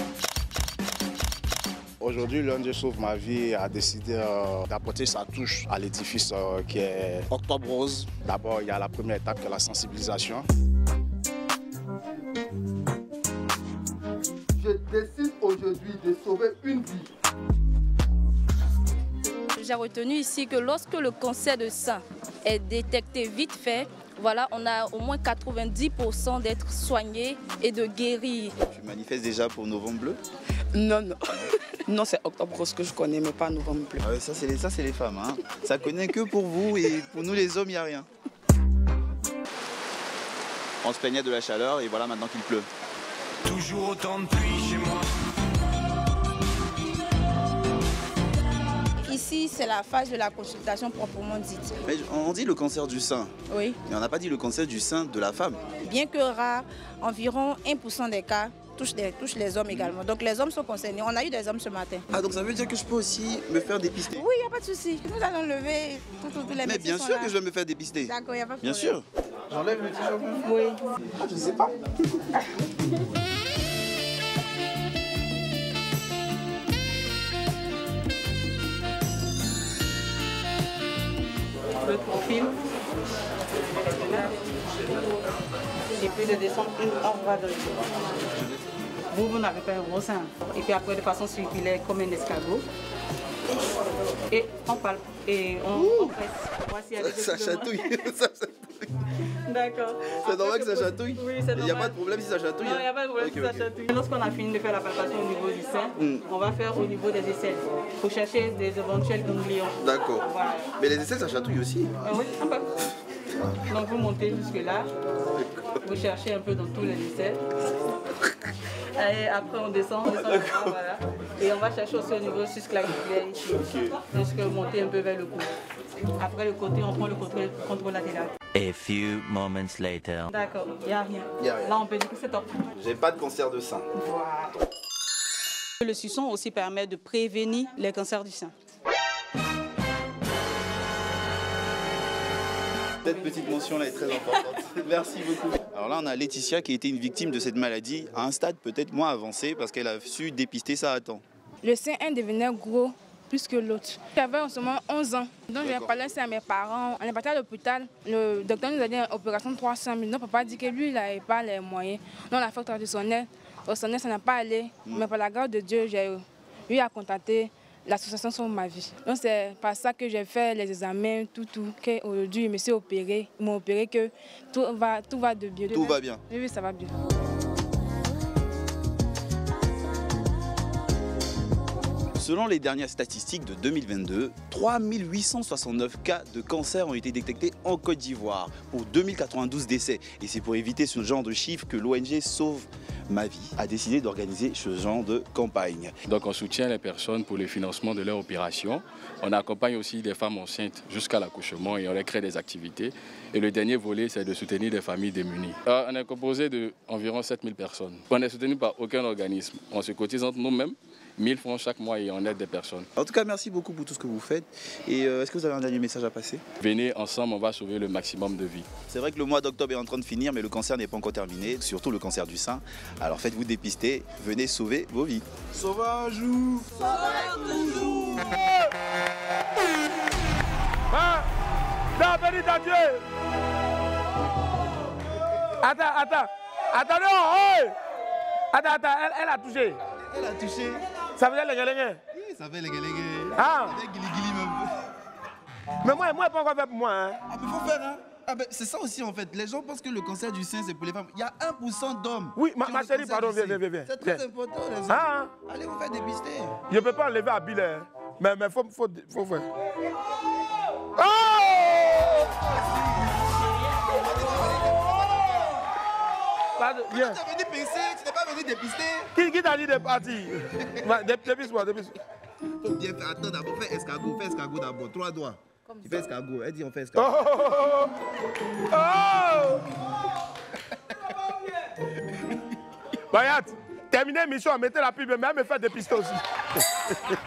Aujourd'hui, l'ONG Sauve Ma Vie a décidé d'apporter sa touche à l'édifice qui est Octobre Rose. D'abord, il y a la première étape qui est la sensibilisation. Je décide aujourd'hui de sauver une vie. J'ai retenu ici que lorsque le cancer de sein est détecté vite fait, voilà, on a au moins 90% d'être soigné et de guérir. Tu manifestes déjà pour Novembre Bleu? Non, non. Non, c'est Octobre Rose que je connais, mais pas Novembre Bleu. Ah ouais, ça, c'est les femmes. Hein. Ça connaît que pour vous et pour nous les hommes, il n'y a rien. On se plaignait de la chaleur et voilà maintenant qu'il pleut. Toujours autant de pluie chez moi. Ici, c'est la phase de la consultation proprement dite. Mais on dit le cancer du sein. Oui. Mais on n'a pas dit le cancer du sein de la femme. Bien que rare, environ 1% des cas touchent les hommes également. Donc les hommes sont concernés. On a eu des hommes ce matin. Ah, donc ça veut dire que je peux aussi me faire dépister? Oui, il n'y a pas de souci. Nous allons lever tous les médecins. Mais bien sûr que je vais me faire dépister. D'accord, il n'y a pas de problème. Bien sûr. J'enlève le t-shirt? Oui. Ah, je ne sais pas. Le profil. Et puis de descendre en bas de vous n'avez pas un gros sein. Et puis après de façon circulaire comme un escargot. Et on palpe et on presse. Ça chatouille. D'accord. C'est normal que ça chatouille? Oui, c'est normal. Il n'y a pas de problème si ça chatouille? Non, il n'y a pas de problème si ça chatouille. Lorsqu'on a fini de faire la palpation au niveau du sein, on va faire au niveau des aisselles pour chercher des éventuels ganglions. D'accord. Voilà. Mais les aisselles, ça chatouille aussi? Oui, un peu. Donc vous montez jusque là, vous cherchez un peu dans tous les aisselles. Et après on descend voilà. Et on va chercher aussi au niveau susclaviculaire ici, jusque monter un peu vers le cou. Après le côté, on prend le contrôle latéral. A few moments later. D'accord, il n'y a rien. Là on peut dire que c'est top. J'ai pas de cancer de sein. Voilà. Le suçon aussi permet de prévenir les cancers du sein. Cette petite mention-là est très importante. Merci beaucoup. Alors là, on a Laetitia qui a été une victime de cette maladie à un stade peut-être moins avancé parce qu'elle a su dépister ça à temps. Le sein devenait gros plus que l'autre. J'avais en ce moment 11 ans. Donc j'ai parlé à mes parents. On est parti à l'hôpital. Le docteur nous a dit une opération de 300 000. Notre papa a dit que lui, il n'avait pas les moyens. Donc on a fait traditionnel. Au sonnet, ça n'a pas allé. Mais par la grâce de Dieu, j'ai eu à contacter l'association Sauve Ma Vie. Donc c'est par ça que j'ai fait les examens, tout. Qu'aujourd'hui, je me suis opéré. Ils m'ont opéré que tout va de bien. Tout va bien? Oui, ça va bien. Selon les dernières statistiques de 2022, 3869 cas de cancer ont été détectés en Côte d'Ivoire pour 2092 décès. Et c'est pour éviter ce genre de chiffres que l'ONG Sauve Ma Vie a décidé d'organiser ce genre de campagne. Donc on soutient les personnes pour le financement de leur opération. On accompagne aussi des femmes enceintes jusqu'à l'accouchement et on leur crée des activités. Et le dernier volet, c'est de soutenir des familles démunies. On est composé d'environ 7000 personnes. On n'est soutenu par aucun organisme. On se cotise entre nous-mêmes. 1000 francs chaque mois et on aide des personnes. En tout cas, merci beaucoup pour tout ce que vous faites. Et est-ce que vous avez un dernier message à passer? Venez ensemble, on va sauver le maximum de vies. C'est vrai que le mois d'octobre est en train de finir, mais le cancer n'est pas encore terminé, surtout le cancer du sein. Alors faites-vous dépister, venez sauver vos vies. Sauvage ou toujours. La vérité à Dieu. Attends, non, Attends, elle a touché. Elle a touché. Ça veut dire les galégués? Oui, ça fait les galégués. Ah. Ça fait guili même. Mais moi, pas encore fait pour moi. Hein. Ah, mais faut faire, hein. Ah ben, c'est ça aussi en fait. Les gens pensent que le cancer du sein c'est pour les femmes. Il y a 1% d'hommes. Oui, ma chérie, pardon, viens. C'est très important les hommes. Ah. Allez vous faire dépister. Je ne peux pas enlever à Billet. Mais faut faire. Oh! Tu n'es pas venu pincer, tu n'es pas venu dépister. Qui t'a dit de partir? Dépiste-moi. Faut bien faire. Attends d'abord, fais escargot d'abord. 3 doigts. Tu fais escargot. Elle dit on fait escargot. Bayat, terminez mission, mettez la pub, mais elle me fait des pistes aussi.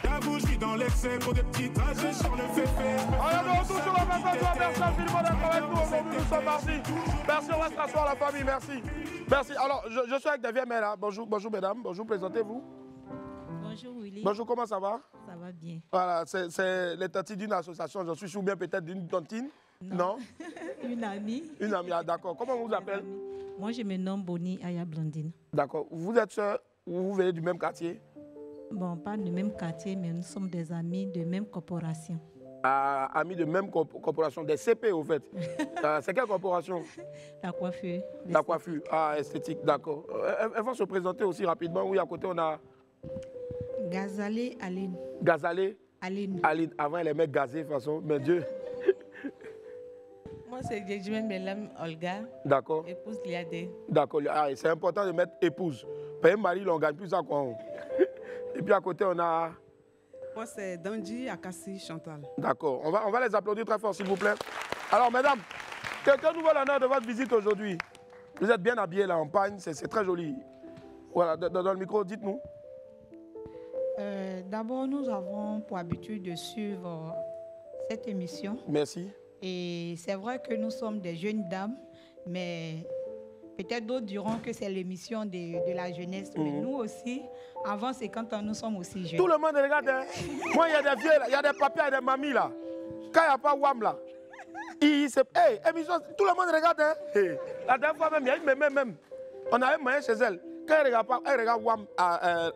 La bougie dans l'excès pour des petits trajets sur le féfé. Alors, toujours sur la même façon, merci infiniment d'être avec nous. Aujourd'hui, nous sommes mardi. Merci, on va se rasseoir la famille, merci. Merci. Alors, je suis avec des vieilles mères là. Bonjour, bonjour mesdames, bonjour, présentez-vous. Bonjour Willy. Bonjour, comment ça va? Ça va bien. Voilà, c'est les tantis d'une association, j'en suis sûr, bien peut-être d'une tontine. Non? Une amie. Une amie, ah, d'accord. Comment on vous appelle? Moi, je me nomme Bonnie Aya Blandine. D'accord. Vous êtes sœurs ou vous venez du même quartier? Bon, pas du même quartier, mais nous sommes des amis de même corporation. Ah, amis de même corporation, des CP au fait. C'est quelle corporation? La coiffure. La coiffure, ah, esthétique, d'accord. Elles vont se présenter aussi rapidement. Oui, à côté, on a... Gazalé Aline. Gazalé Aline. Aline. Avant, elle aimait gazer, de toute façon, mais Dieu. Moi, c'est Djedjoumen Belam Olga. D'accord. Épouse Liadé. D'accord. Ah, c'est important de mettre épouse. Payer mari, on ne gagne plus ça, quoi. Et puis à côté, on a... Moi, c'est Danji Akassi Chantal. D'accord. On va les applaudir très fort, s'il vous plaît. Alors, mesdames, quelqu'un nous voit l'honneur de votre visite aujourd'hui. Vous êtes bien habillés là en pagne, c'est très joli. Voilà, dans le micro, dites-nous. D'abord, nous avons pour habitude de suivre cette émission. Merci. Et c'est vrai que nous sommes des jeunes dames, mais peut-être d'autres diront que c'est l'émission de la jeunesse. Mais nous aussi, avant 50 ans, nous sommes aussi jeunes. Tout le monde regarde. Hein. Moi, il y a des vieux, il y a des papiers, il y a des mamies là. Quand il n'y a pas WAM là, émission, tout le monde regarde. Hein. La dernière fois même, il y a une même. On a un moyen chez elle. Quand elle regarde WAM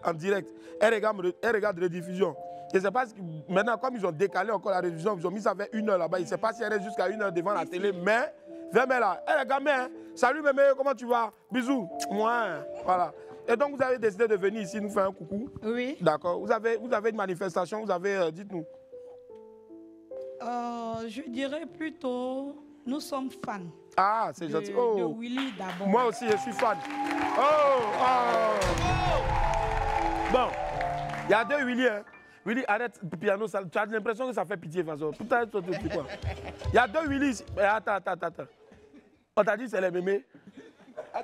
en direct, elle regarde rediffusion. Je ne sais pas si maintenant, comme ils ont décalé encore la rediffusion, ils ont mis ça vers 1 heure là-bas. Je ne sais pas si elle est jusqu'à 1 heure devant la télé, mais vraiment là, elle est gamin. Hein. Salut mémé, comment tu vas? Bisous. Moi, voilà. Et donc vous avez décidé de venir ici nous faire un coucou? Oui. D'accord. Vous avez une manifestation, vous avez, dites-nous. Je dirais plutôt, nous sommes fans. Ah, c'est gentil. De Willy d'abord. Moi aussi, je suis fan. Bon, il y a 2 Willy. Hein. Willy, arrête le piano, tu as l'impression que ça fait pitié, de toute façon. Tout à l'heure, il y a 2 Willy ici. Attends. On t'a dit c'est les mémés.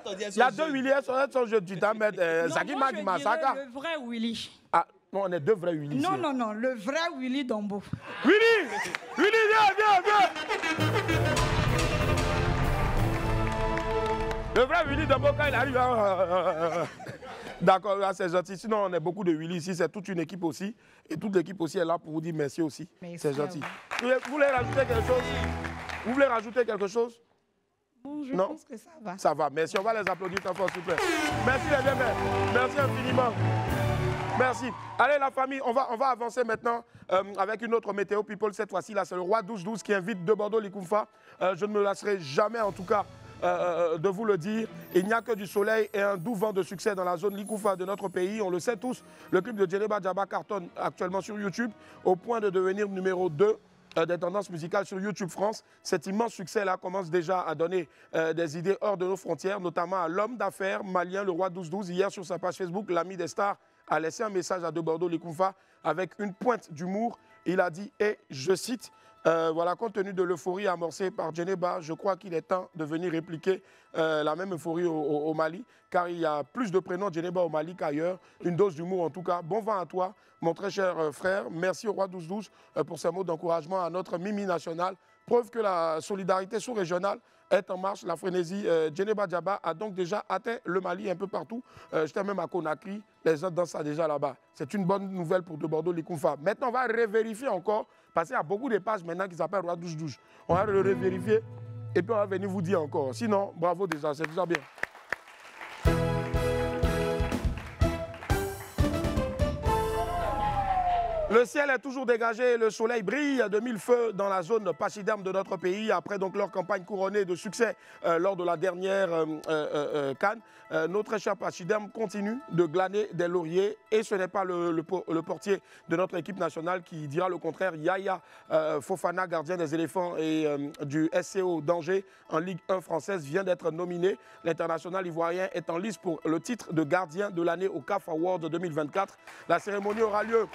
Il y a 2 Willy, elles sont jeunes, tu t'en mets Sakima qui massacre. Le vrai Willy. Ah, non, on est 2 vrais Willy. Non, le vrai Willy Dombo. Willy, viens. Le vrai Willy Dombo, quand il arrive, d'accord, là c'est gentil. Sinon, on est beaucoup de Willy ici, c'est toute une équipe aussi. Et toute l'équipe aussi est là pour vous dire merci aussi. C'est gentil. Vous voulez rajouter quelque chose? Bon, je pense que ça va. Ça va, merci. On va les applaudir très fort, s'il vous plaît. Merci les bien mères. Merci infiniment. Merci. Allez la famille, on va avancer maintenant avec une autre météo people. Cette fois-ci, là, c'est le roi 12-12 qui invite de Bordeaux Licoumfa. Je ne me lasserai jamais, en tout cas, de vous le dire. Il n'y a que du soleil et un doux vent de succès dans la zone Licoumfa de notre pays. On le sait tous, le clip de Djeneba Djaba cartonne actuellement sur YouTube au point de devenir numéro 2 des tendances musicales sur YouTube France. Cet immense succès-là commence déjà à donner des idées hors de nos frontières, notamment à l'homme d'affaires malien, le roi 12-12. Hier, sur sa page Facebook, l'ami des stars a laissé un message à de Bordeaux Licoumfa avec une pointe d'humour. Il a dit, et je cite, voilà, compte tenu de l'euphorie amorcée par Djeneba, je crois qu'il est temps de venir répliquer la même euphorie au Mali, car il y a plus de prénoms Djeneba au Mali qu'ailleurs. Une dose d'humour en tout cas. Bon vent à toi, mon très cher frère. Merci au roi 12-12 pour ces mots d'encouragement à notre Mimi nationale. Preuve que la solidarité sous-régionale est en marche. La frénésie Djeneba Djaba a donc déjà atteint le Mali un peu partout. J'étais même à Conakry, les gens dansent ça déjà là-bas. C'est une bonne nouvelle pour de Bordeaux Licoumfa. Maintenant, on va revérifier encore, parce qu'il y a beaucoup de pages maintenant qui s'appellent Roi 12-12. On va le revérifier et puis on va venir vous dire encore. Sinon, bravo déjà, c'est déjà bien. Le ciel est toujours dégagé, le soleil brille de mille feux dans la zone pachyderme de notre pays. Après donc leur campagne couronnée de succès lors de la dernière CAN, nos très chers pachydermes continuent de glaner des lauriers. Et ce n'est pas le portier de notre équipe nationale qui dira le contraire. Yaya Fofana, gardien des éléphants et du SCO d'Angers en Ligue 1 française, vient d'être nominé. L'international ivoirien est en lice pour le titre de gardien de l'année au CAF Award 2024. La cérémonie aura lieu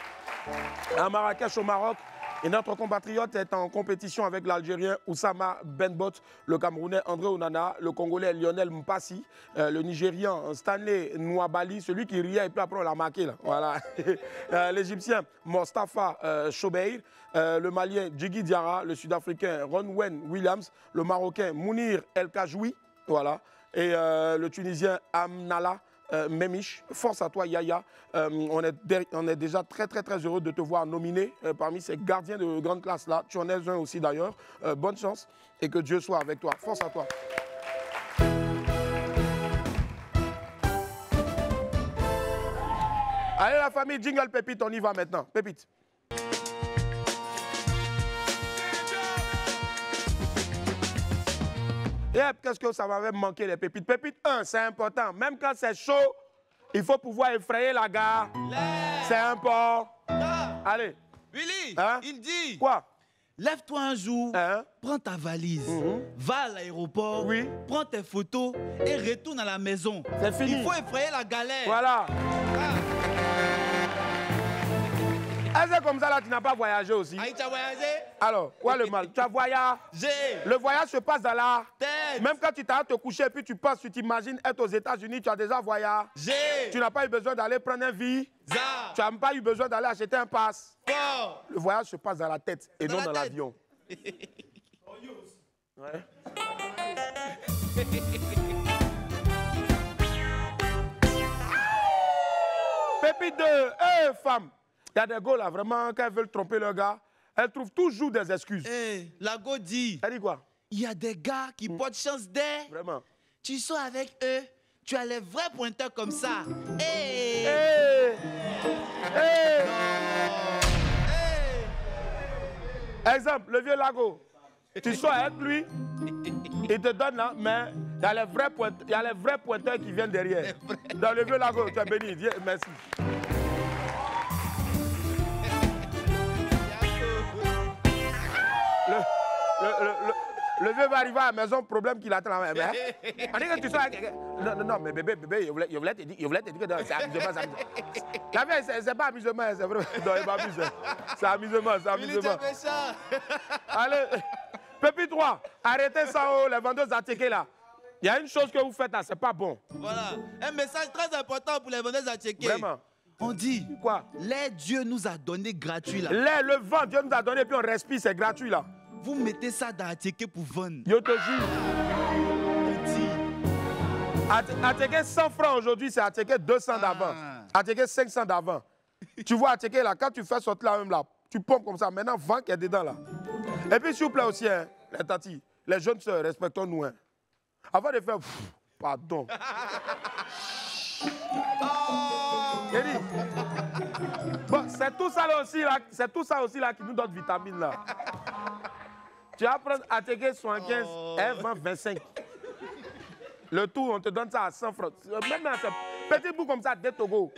à Marrakech au Maroc Et notre compatriote est en compétition avec l'Algérien Oussama Benbot, le Camerounais André Onana, le Congolais Lionel Mpassi, le Nigérian Stanley Nwabali, celui qui riait et puis après on l'a marqué là. Voilà. L'Égyptien Mostafa Chobeir, le Malien Djigui Diarra, le Sud-Africain Ronwen Williams, le Marocain Mounir El Kajoui, voilà, et le Tunisien Amnala Memish. Force à toi Yaya, on est déjà très heureux de te voir nominé parmi ces gardiens de grande classe là. Tu en es un aussi d'ailleurs. Bonne chance et que Dieu soit avec toi. Force à toi. Allez la famille, jingle Pépite, on y va maintenant. Pépite. Yep, qu'est-ce que ça m'avait manqué les pépites? Pépite 1, c'est important. Même quand c'est chaud, il faut pouvoir effrayer la gare. C'est important. Allez. Willy, il dit. Quoi? Lève-toi un jour, prends ta valise, va à l'aéroport, prends tes photos et retourne à la maison. C'est fini. Il faut effrayer la galère. Voilà. Est-ce que comme ça, là, tu n'as pas voyagé aussi? Ah, tu as voyagé? Alors, quoi le mal? Tu as voyagé. Le voyage se passe dans la tête. Même quand tu t'arrêtes te coucher et puis tu passes, tu t'imagines être aux États-Unis, tu as déjà voyagé. Tu n'as pas eu besoin d'aller prendre un visa. Tu n'as même pas eu besoin d'aller acheter un passe. Le voyage se passe dans la tête et non dans l'avion. Ouais. Pépite 2, femme. Il y a des gars là, vraiment, quand elles veulent tromper leur gars, elles trouvent toujours des excuses. La go dit. Elle dit quoi? Il y a des gars qui portent chance d'air. Vraiment. Tu sors avec eux, tu as les vrais pointeurs comme ça. Exemple, le vieux Lago. Tu sors avec lui, il te donne là, mais il y a les vrais pointeurs qui viennent derrière. Dans le vieux Lago, tu es béni. Viens, merci. Le vieux va arriver à la maison, problème qu'il attend la main. On dit que tu sois... Non, mais bébé, il voulait te dire que c'est amusement, La vie, c'est pas amusement, c'est vrai. Non, il m'amuse. C'est amusement, c'est amusement. Allez, Pépi 3, arrêtez ça, les vendeuses à tickets là. Il y a une chose que vous faites là, c'est pas bon. Voilà, un message très important pour les vendeuses à tickets. Vraiment. On dit quoi? L'air Dieu nous a donné gratuit là. L'air, le vent, Dieu nous a donné, puis on respire, c'est gratuit là. Vous mettez ça dans Attiqué pour vendre. Yo te jure. Attiqué 100 francs aujourd'hui, c'est Attiqué 200 d'avant. Attiqué 500 d'avant. Tu vois Attiqué là, quand tu fais sortir là même là, tu pompes comme ça, maintenant vent qui est dedans là. Et puis s'il vous plaît aussi, hein, les tatis, les jeunes sœurs, respectons-nous. Hein. Avant de faire, pardon. Bon, c'est tout ça aussi là qui nous donne vitamine là. Tu vas prendre Attiqué 75, F20, 25. Le tout, on te donne ça à 100 francs. Même un petit bout comme ça, des Togo.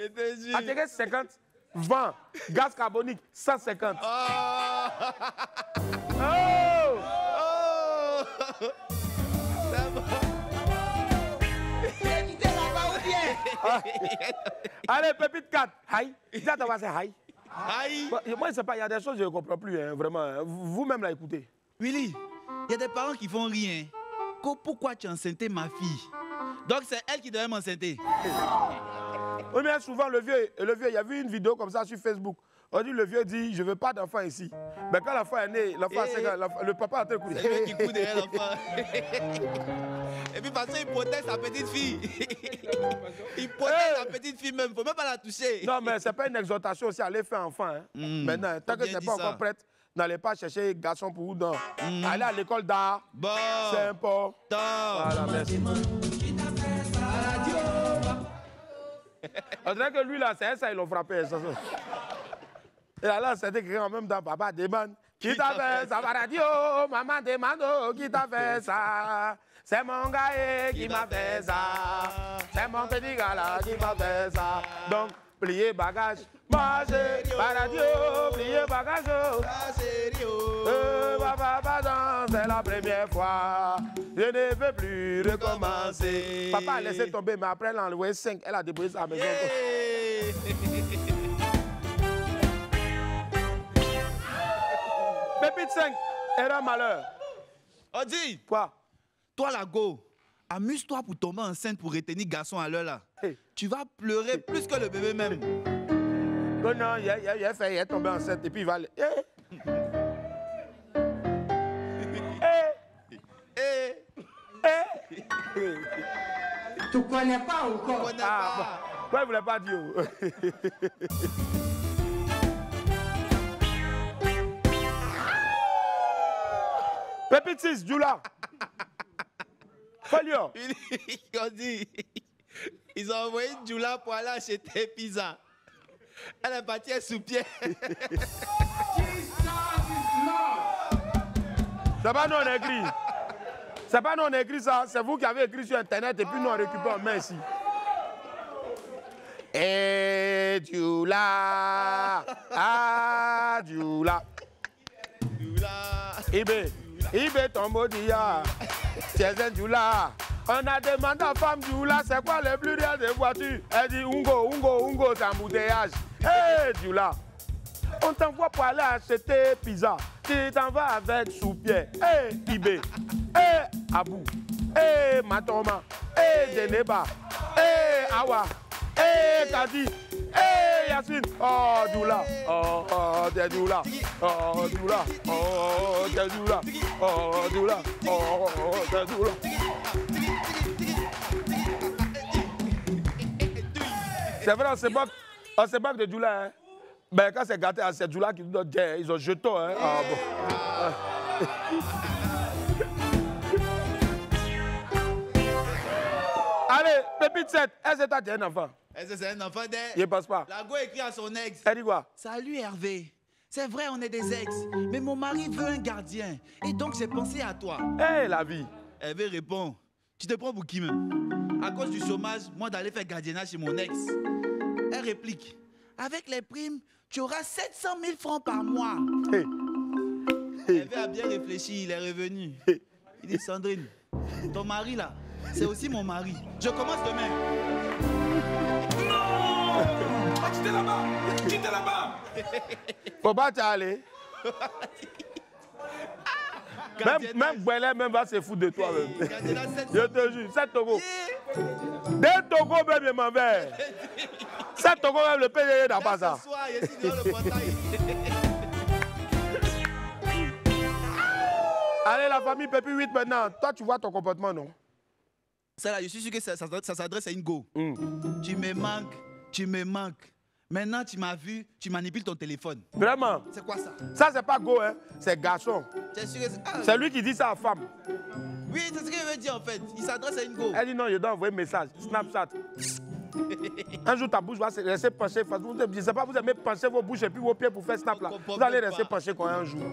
Attiqué 50, 20, gaz carbonique, 150. Allez, Pépite 4. Aïe. Dis à ta voix, c'est aïe. Aïe. Moi, je sais pas, il y a des choses que je ne comprends plus, hein, vraiment. Vous-même, là, écoutez. Willy, il y a des parents qui font rien. Pourquoi tu as enceinté ma fille? Donc, c'est elle qui devait m'enceinter. Oui, mais souvent, le vieux, il y a vu une vidéo comme ça sur Facebook. On dit, le vieux dit, je ne veux pas d'enfant ici. Mais quand l'enfant est né, l'enfant a 5 ans, le papa a été couru. C'est lui qui court derrière l'enfant. Et puis parce qu'il protège sa petite fille. Il protège sa petite fille même, il ne faut même pas la toucher. Non, mais ce n'est pas une exhortation aussi, aller faire enfant. Hein. Maintenant, tant que tu n'es pas encore prête, n'allez pas chercher garçon pour vous dans. Allez à l'école d'art. Bon. C'est important. Voilà, merci. On dirait que lui, là, c'est ça, ils l'ont frappé. Ça. Et là, c'était écrit en même temps, papa demande. Qui t'a fait ça, radio? Maman demande, qui t'a fait ça? C'est mon gars qui m'a fait ça. C'est mon petit gars là qui m'a fait ça. Donc, pliez bagage. Marchez, radio, pliez bagage. Papa, pardon, c'est la première fois. Je ne veux plus recommencer. Papa a laissé tomber, mais après, elle a enlevé 5. Elle a déposé sa maison. Pépite 5, erreur malheur. Odi. Quoi? Toi, la go, amuse-toi pour tomber enceinte pour retenir garçon à l'heure là. Hey. Tu vas pleurer plus que le bébé même. Oh non, il est tombé enceinte et puis il va aller. Tu connais pas encore? Pourquoi il ne voulait pas dire? Pépite 6, Djoula. Folio. Ils ont envoyé Djoula pour aller acheter pizza. Elle est partie sous pied. C'est pas nous on a écrit. C'est pas nous on a écrit ça. C'est vous qui avez écrit sur internet et puis nous on récupère en main ici. Et Djoula. Ah Djoula. Ibe tombo dia. C'est Djoula. On a demandé à femme Djoula, c'est quoi le plus réel des voitures? Elle dit Ungo, c'est embouteillage. Hé, Djoula, on t'envoie pour aller acheter pizza. Tu t'en vas avec sous-pied. Hé, Ibe. Hé, Abou. Hé, Matoma. Hé, Deneba. Hé, Awa. Hé, Kadi. Hé, Yacine. Oh, Djoula. Oh, t'es Djoula. Oh, Djoula. Oh, t'es Djoula. Oh, Djoula. Oh, t'es Djoula. C'est vrai, on se moque de Djoula. Hein? Ben, quand c'est gâté, c'est Djoula qui nous donne des. Ils ont jeté. Hein? Ah, bon. Allez, Pépite 7, est-ce que t'as un enfant? Est-ce que c'est un enfant d'elle? Il ne passe pas. La go écrit à son ex. Elle dit quoi? Salut Hervé. C'est vrai, on est des ex. Mais mon mari veut un gardien. Et donc, j'ai pensé à toi. Hé, la vie. Hervé répond. Tu te prends pour qui même? À cause du chômage, moi d'aller faire gardiennage chez mon ex. Elle réplique. Avec les primes, tu auras 700 000 francs par mois. Hervé a bien réfléchi, il est revenu. Il dit Sandrine, ton mari là, c'est aussi mon mari. Je commence demain. Non! Quittez là-bas! Quittez là-bas! Faut pas t'aller. Même Bouélé même va se foutre de toi même. Je te jure, 7 Togo. Des Togo même je m'en vais. 7 Togo même le PDG n'a pas ça. Allez la famille Pépi 8 maintenant. Toi tu vois ton comportement non? Ça là, je suis sûr que ça s'adresse à une go. Tu me manques. Maintenant, tu m'as vu, tu manipules ton téléphone. Vraiment? C'est quoi ça? Ça, c'est pas go, hein? C'est garçon. C'est lui qui dit ça à femme. Oui, c'est ce qu'il veut dire en fait. Il s'adresse à une go. Elle dit non, je dois envoyer un message. Snapchat. Un jour, ta bouche va se laisser pencher. Je ne sais pas, vous aimez pencher vos bouches et puis vos pieds pour faire snap là. Vous allez rester pencher quand un jour.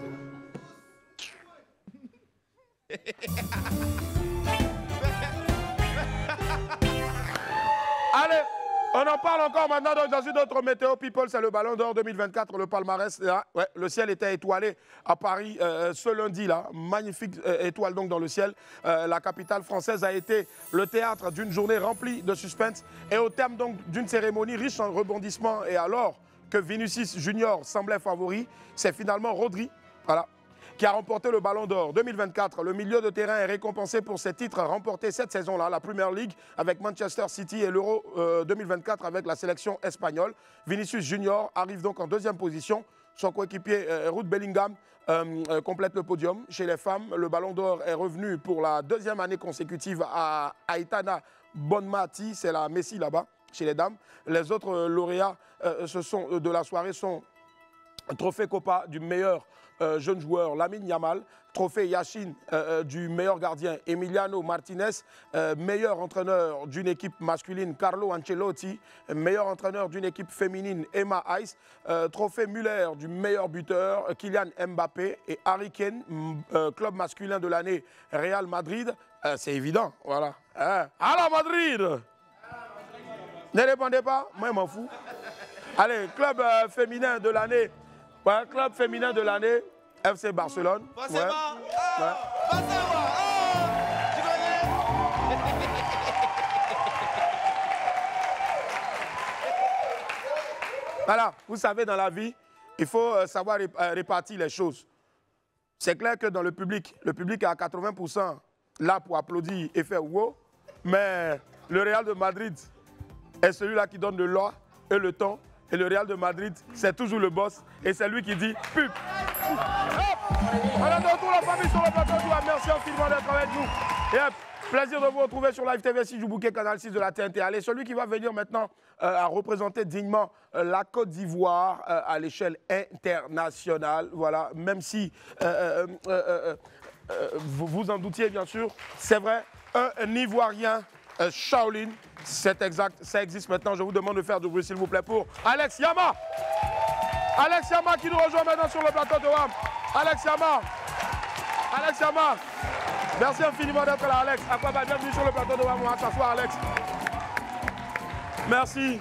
Allez! On en parle encore maintenant dans une autre météo people, c'est le Ballon d'Or 2024, le palmarès. Là, ouais, le ciel était étoilé à Paris ce lundi là, magnifique étoile donc dans le ciel. La capitale française a été le théâtre d'une journée remplie de suspense et au terme donc d'une cérémonie riche en rebondissements. Et alors que Vinicius Junior semblait favori, c'est finalement Rodri, voilà, qui a remporté le Ballon d'Or 2024. Le milieu de terrain est récompensé pour ses titres remportés cette saison-là, la Premier League avec Manchester City et l'Euro 2024 avec la sélection espagnole. Vinicius Junior arrive donc en deuxième position. Son coéquipier Ruud Bellingham complète le podium. Chez les femmes, le Ballon d'Or est revenu pour la deuxième année consécutive à Aitana Bonmati, c'est la Messi là-bas, chez les dames. Les autres lauréats de la soirée sont Trophée Copa du meilleur jeune joueur Lamine Yamal, trophée Yashin du meilleur gardien Emiliano Martinez, meilleur entraîneur d'une équipe masculine Carlo Ancelotti, meilleur entraîneur d'une équipe féminine Emma Hayes, trophée Müller du meilleur buteur Kylian Mbappé et Harry Kane, club masculin de l'année Real Madrid. C'est évident, voilà. Alors Madrid! Ne répondez pas, moi je m'en fous. Allez, club féminin de l'année. Ouais, club féminin de l'année, FC Barcelone. Forcément. Ouais. Forcément. Tu connais? Voilà, vous savez, dans la vie, il faut savoir répartir les choses. c'est clair que dans le public est à 80% là pour applaudir et faire wow, mais le Real de Madrid est celui-là qui donne le loi et le temps. Et le Real de Madrid, c'est toujours le boss. Et c'est lui qui dit pub. On est de retour la famille sur le plateau du WAM. Merci infiniment d'être avec nous. Et plaisir de vous retrouver sur Live TV 6 du bouquet Canal 6 de la TNT. Allez, celui qui va venir maintenant à représenter dignement la Côte d'Ivoire à l'échelle internationale. Voilà, même si vous vous en doutiez bien sûr, c'est vrai, un Ivoirien. Shaolin, c'est exact, ça existe maintenant. Je vous demande de faire du bruit s'il vous plaît pour Alex Yama. Alex Yama qui nous rejoint maintenant sur le plateau de WAM. Alex Yama. Alex Yama. Merci infiniment d'être là, Alex. Aquaba, bienvenue sur le plateau de WAM. On va s'asseoir, Alex. Merci.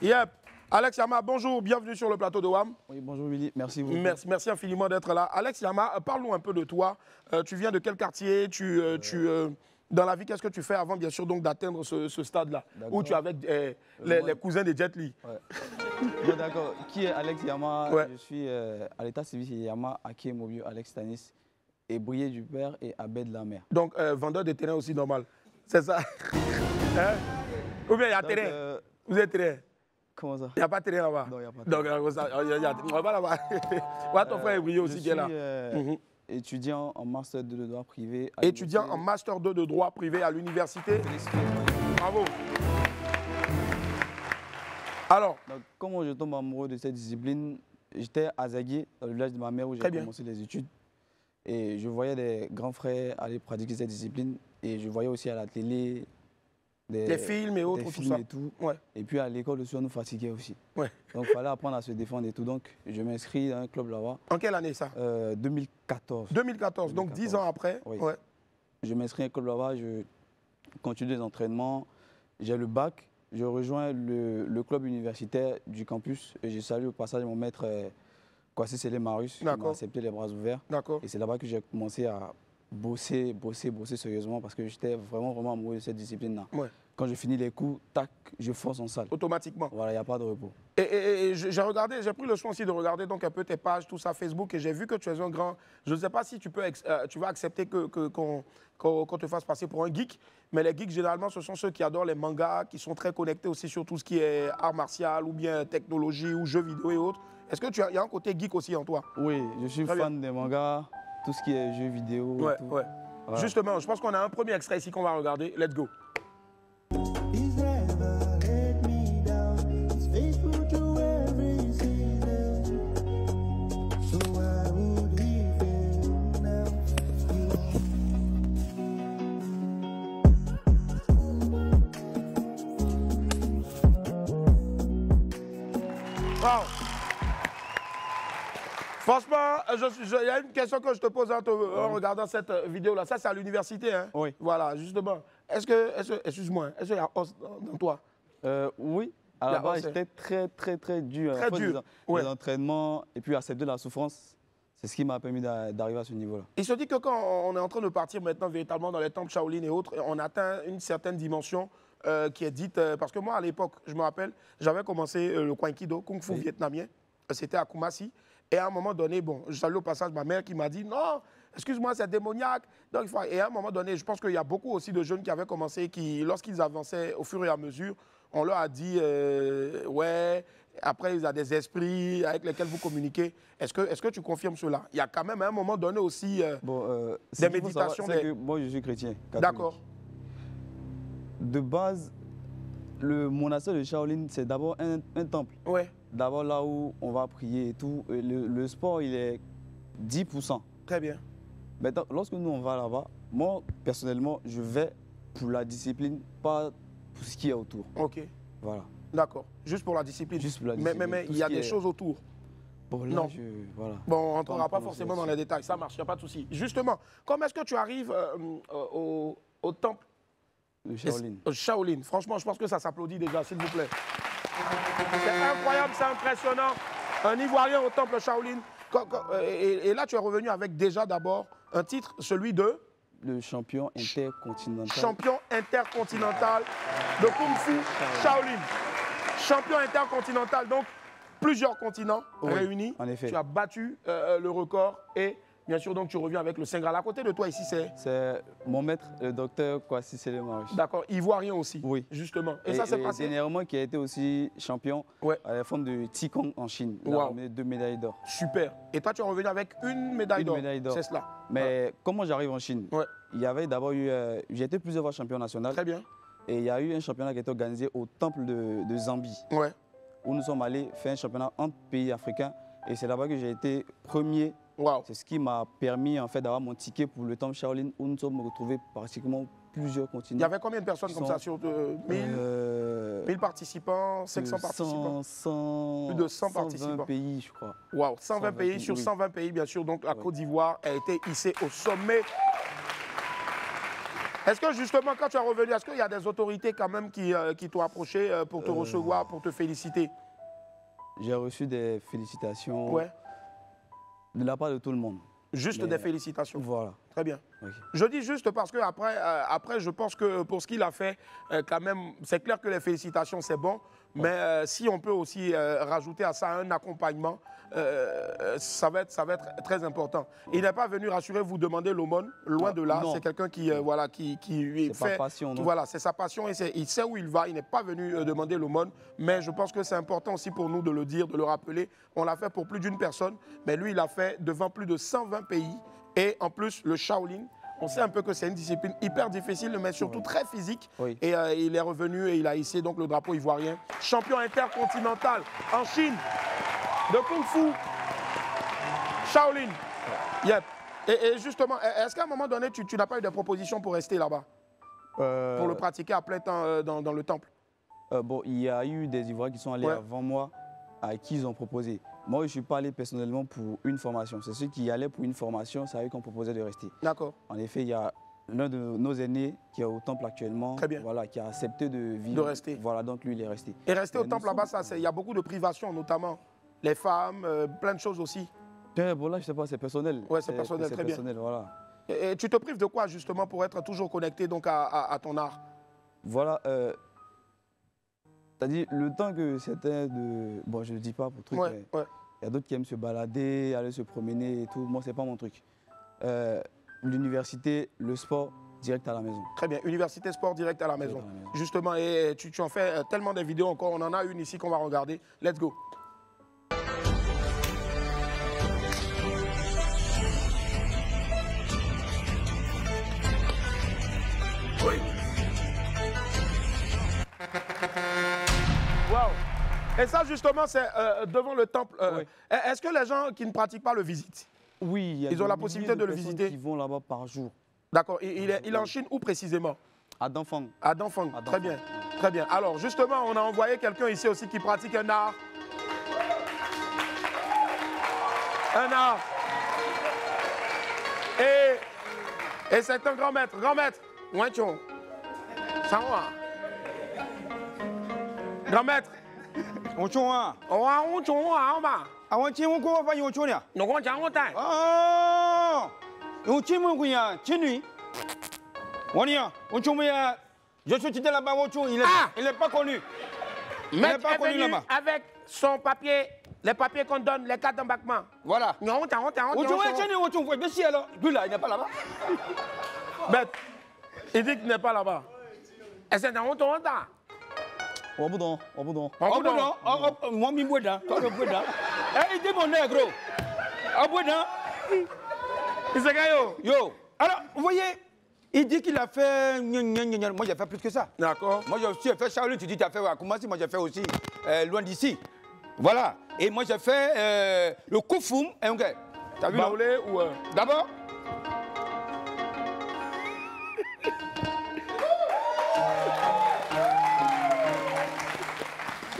Yep. Alex Yama, bonjour, bienvenue sur le plateau de WAM. Oui, bonjour Willy, merci beaucoup. Merci infiniment d'être là. Alex Yama, parle-nous un peu de toi. Tu viens de quel quartier? Dans la vie, qu'est-ce que tu fais avant, bien sûr, d'atteindre ce stade-là, où tu es avec les cousins de Jet Li? Bon, d'accord. Qui est Alex Yama? Je suis à l'état civil Yama, Aké Mobio, Alex Stanis, et Brié du Père et Abed la mère. Donc, vendeur de terrain aussi normal. C'est ça? Hein? Ou bien il y a terrain? Vous êtes terrain? Comment ça? Il n'y a pas de terrain là-bas? Non, il n'y a pas de terrain. Donc, on va pas là-bas. Ouais, ton frère est Brié aussi qui est là. Étudiant en Master 2 de droit privé. Étudiant en Master 2 de droit privé à l'université. Bravo. Alors, donc, comment je tombe amoureux de cette discipline? J'étais à Zaguié, dans le village de ma mère où j'ai commencé les études. Et je voyais des grands frères aller pratiquer cette discipline. Et je voyais aussi à la télé des films et autres, tout ça. Et tout. Ouais. Et puis à l'école aussi, on nous fatiguait aussi. Ouais. Donc il fallait apprendre à se défendre et tout. Donc je m'inscris dans un club là-bas. En quelle année ça? 2014. 2014, donc 10 ans après. Oui. Ouais. Je m'inscris dans un club là-bas, je continue les entraînements. J'ai le bac, je rejoins le club universitaire du campus. Et je salue au passage mon maître Kwasi Sele Marius qui m'a accepté les bras ouverts. Et c'est là-bas que j'ai commencé à bosser sérieusement parce que j'étais vraiment amoureux de cette discipline-là. Ouais. Quand je finis les cours, tac, je fonce en salle. Automatiquement. Voilà, il n'y a pas de repos. Et j'ai pris le soin aussi de regarder donc un peu tes pages, tout ça, Facebook, et j'ai vu que tu es un grand... Je ne sais pas si tu vas accepter qu'on te fasse passer pour un geek, mais les geeks, généralement, ce sont ceux qui adorent les mangas, qui sont très connectés aussi sur tout ce qui est art martial ou bien technologie ou jeux vidéo et autres. Est-ce que il y a un côté geek aussi en toi? Oui, je suis fan des mangas. Tout ce qui est jeux vidéo. Ouais, ouais. Voilà. Justement, je pense qu'on a un premier extrait ici qu'on va regarder. Let's go. Wow. Franchement, il y a une question que je te pose en regardant cette vidéo-là. Ça, c'est à l'université, hein? Oui. Voilà, justement. Excuse-moi, est-ce qu'il y a os dans toi? Oui. À la base, j'étais très dur. Très dur. Les entraînements et puis accepter la souffrance, c'est ce qui m'a permis d'arriver à ce niveau-là. Il se dit que quand on est en train de partir maintenant véritablement dans les temples Shaolin et autres, on atteint une certaine dimension qui est dite... parce que moi, à l'époque, je me rappelle, j'avais commencé le Kwankido, Kung Fu vietnamien. C'était à Kumasi. Et à un moment donné, bon, je salue au passage ma mère qui m'a dit non, excuse-moi, c'est démoniaque. Donc, et à un moment donné, je pense qu'il y a beaucoup aussi de jeunes qui avaient commencé, qui, lorsqu'ils avançaient au fur et à mesure, on leur a dit ouais, après, il y a des esprits avec lesquels vous communiquez. Est-ce que tu confirmes cela? Il y a quand même à un moment donné aussi des méditations. Moi, je suis chrétien. D'accord. De base, le monastère de Shaolin, c'est d'abord un temple. Ouais. D'abord là où on va prier et tout. Le sport, il est 10%. Très bien. Maintenant, lorsque nous, on va là-bas, moi, personnellement, je vais pour la discipline, pas pour ce qui est autour. OK. Voilà. D'accord. Juste pour la discipline. Juste pour la discipline. Mais il y a des choses autour. Bon, là, non. Voilà. Bon, on ne rentrera pas forcément dans les détails. Ça marche, il n'y a pas de souci. Justement, comment est-ce que tu arrives au temple de Shaolin? Shaolin. Franchement, je pense que ça s'applaudit déjà, s'il vous plaît. C'est incroyable, c'est impressionnant. Un Ivoirien au temple Shaolin. Et là, tu es revenu avec déjà d'abord un titre, celui de... Le champion intercontinental. Champion intercontinental de Kung Fu Shaolin. Champion intercontinental, donc plusieurs continents réunis. En effet. Tu as battu le record et Bien sûr, donc tu reviens avec le Saint Graal. À côté de toi ici, c'est... C'est mon maître, le docteur Kwasi Selemarius. D'accord, ivoirien aussi. Oui. Justement. Et ça s'est passé? Dernièrement, qui a été aussi champion à la forme de Qigong en Chine. Il a ramené 2 médailles d'or. Super. Et toi, tu es revenu avec une médaille d'or. C'est cela. Mais comment j'arrive en Chine, il y avait d'abord eu... j'ai été plusieurs fois champion national. Très bien. Et il y a eu un championnat qui a été organisé au temple de Zambie. Ouais. Où nous sommes allés faire un championnat entre pays africains. Et c'est là-bas que j'ai été premier. Wow. C'est ce qui m'a permis en fait d'avoir mon ticket pour le temple Shaolin où nous sommes retrouvés pratiquement plusieurs continents. Il y avait combien de personnes comme ça sur 1000 participants, 500 participants? Plus de 100 participants. 120 pays, je crois. Wow, 120 pays sur 120 pays, bien sûr. Donc la Côte d'Ivoire a été hissée au sommet. Est-ce que justement, quand tu es revenu, est-ce qu'il y a des autorités quand même qui t'ont approché pour te recevoir, pour te féliciter? J'ai reçu des félicitations de la part de tout le monde. Juste des félicitations. Voilà. Très bien. Okay. Je dis juste parce que après, je pense que pour ce qu'il a fait, quand même, c'est clair que les félicitations, c'est bon. Mais si on peut aussi rajouter à ça un accompagnement, ça va être très important. Il n'est pas venu rassurer, vous demander l'aumône, loin de là. C'est quelqu'un qui fait... passion, non? Voilà, c'est sa passion et il sait où il va. Il n'est pas venu demander l'aumône. Mais je pense que c'est important aussi pour nous de le dire, de le rappeler. On l'a fait pour plus d'une personne, mais lui, il l'a fait devant plus de 120 pays. Et en plus, le Shaolin, on sait un peu que c'est une discipline hyper difficile, mais surtout très physique. Et il est revenu et il a hissé donc le drapeau ivoirien. Champion intercontinental en Chine de Kung Fu. Shaolin. Yep. Et justement, est-ce qu'à un moment donné, tu n'as pas eu de proposition pour rester là-bas? Pour le pratiquer à plein temps dans le temple? Bon, il y a eu des Ivoiriens qui sont allés avant moi, à qui ils ont proposé. Moi, je ne suis pas allé personnellement pour une formation. C'est ceux qui y allaient pour une formation, c'est à eux qu'on proposait de rester. D'accord. En effet, il y a l'un de nos aînés qui est au temple actuellement, voilà, qui a accepté de vivre. De rester. Voilà, donc lui, il est resté. Et rester au temple là-bas, il y a beaucoup de privations, notamment les femmes, plein de choses aussi. Bon, là, je ne sais pas, c'est personnel. Oui, c'est personnel, très bien. Voilà. Et tu te prives de quoi, justement, pour être toujours connecté donc, à ton art? Voilà. C'est-à-dire, le temps que c'était de... Bon, je ne le dis pas pour truc, mais il y a d'autres qui aiment se balader, aller se promener et tout. Moi, ce n'est pas mon truc. L'université, le sport, direct à la maison. Très bien. Université, sport, direct à la maison. Justement, et tu en fais tellement de vidéos encore. On en a une ici qu'on va regarder. Let's go. Oui. Wow. Et ça, justement, c'est devant le temple. Est-ce que les gens qui ne pratiquent pas le visitent? Oui. Ils ont la possibilité de le visiter? Ils vont là-bas par jour. D'accord. Il est en Chine où précisément? À Danfang. À Danfang. Très bien. Très bien. Alors, justement, on a envoyé quelqu'un ici aussi qui pratique un art. Un art. Et c'est un grand maître. Grand maître. Wanchon. Sanwa. Grand maître. Wanchon. Wanchon. Wanchon. Wanchon. Wanchon. Je suis quitté là-bas, il n'est pas connu. Il n'est pas connu là-bas. Avec son papier, les papiers qu'on donne, les cartes d'embarquement. Voilà. Il n'est pas là-bas. Bête, il dit qu'il n'est pas là-bas. Et c'est dans mon temps. Waboudon. Moi, mi boudin. Toi, le boudin. Il dit mon nègre. Aboudin. Il se gagne. Yo. Alors, vous voyez, il dit qu'il a fait... Moi, j'ai fait plus que ça. D'accord. Moi, j'ai aussi fait Shaolin. Tu dis que tu as fait Akumasi. Moi, j'ai fait aussi loin d'ici. Voilà. Et moi, j'ai fait le Koufoum. T'as vu Baoulé ou... D'abord.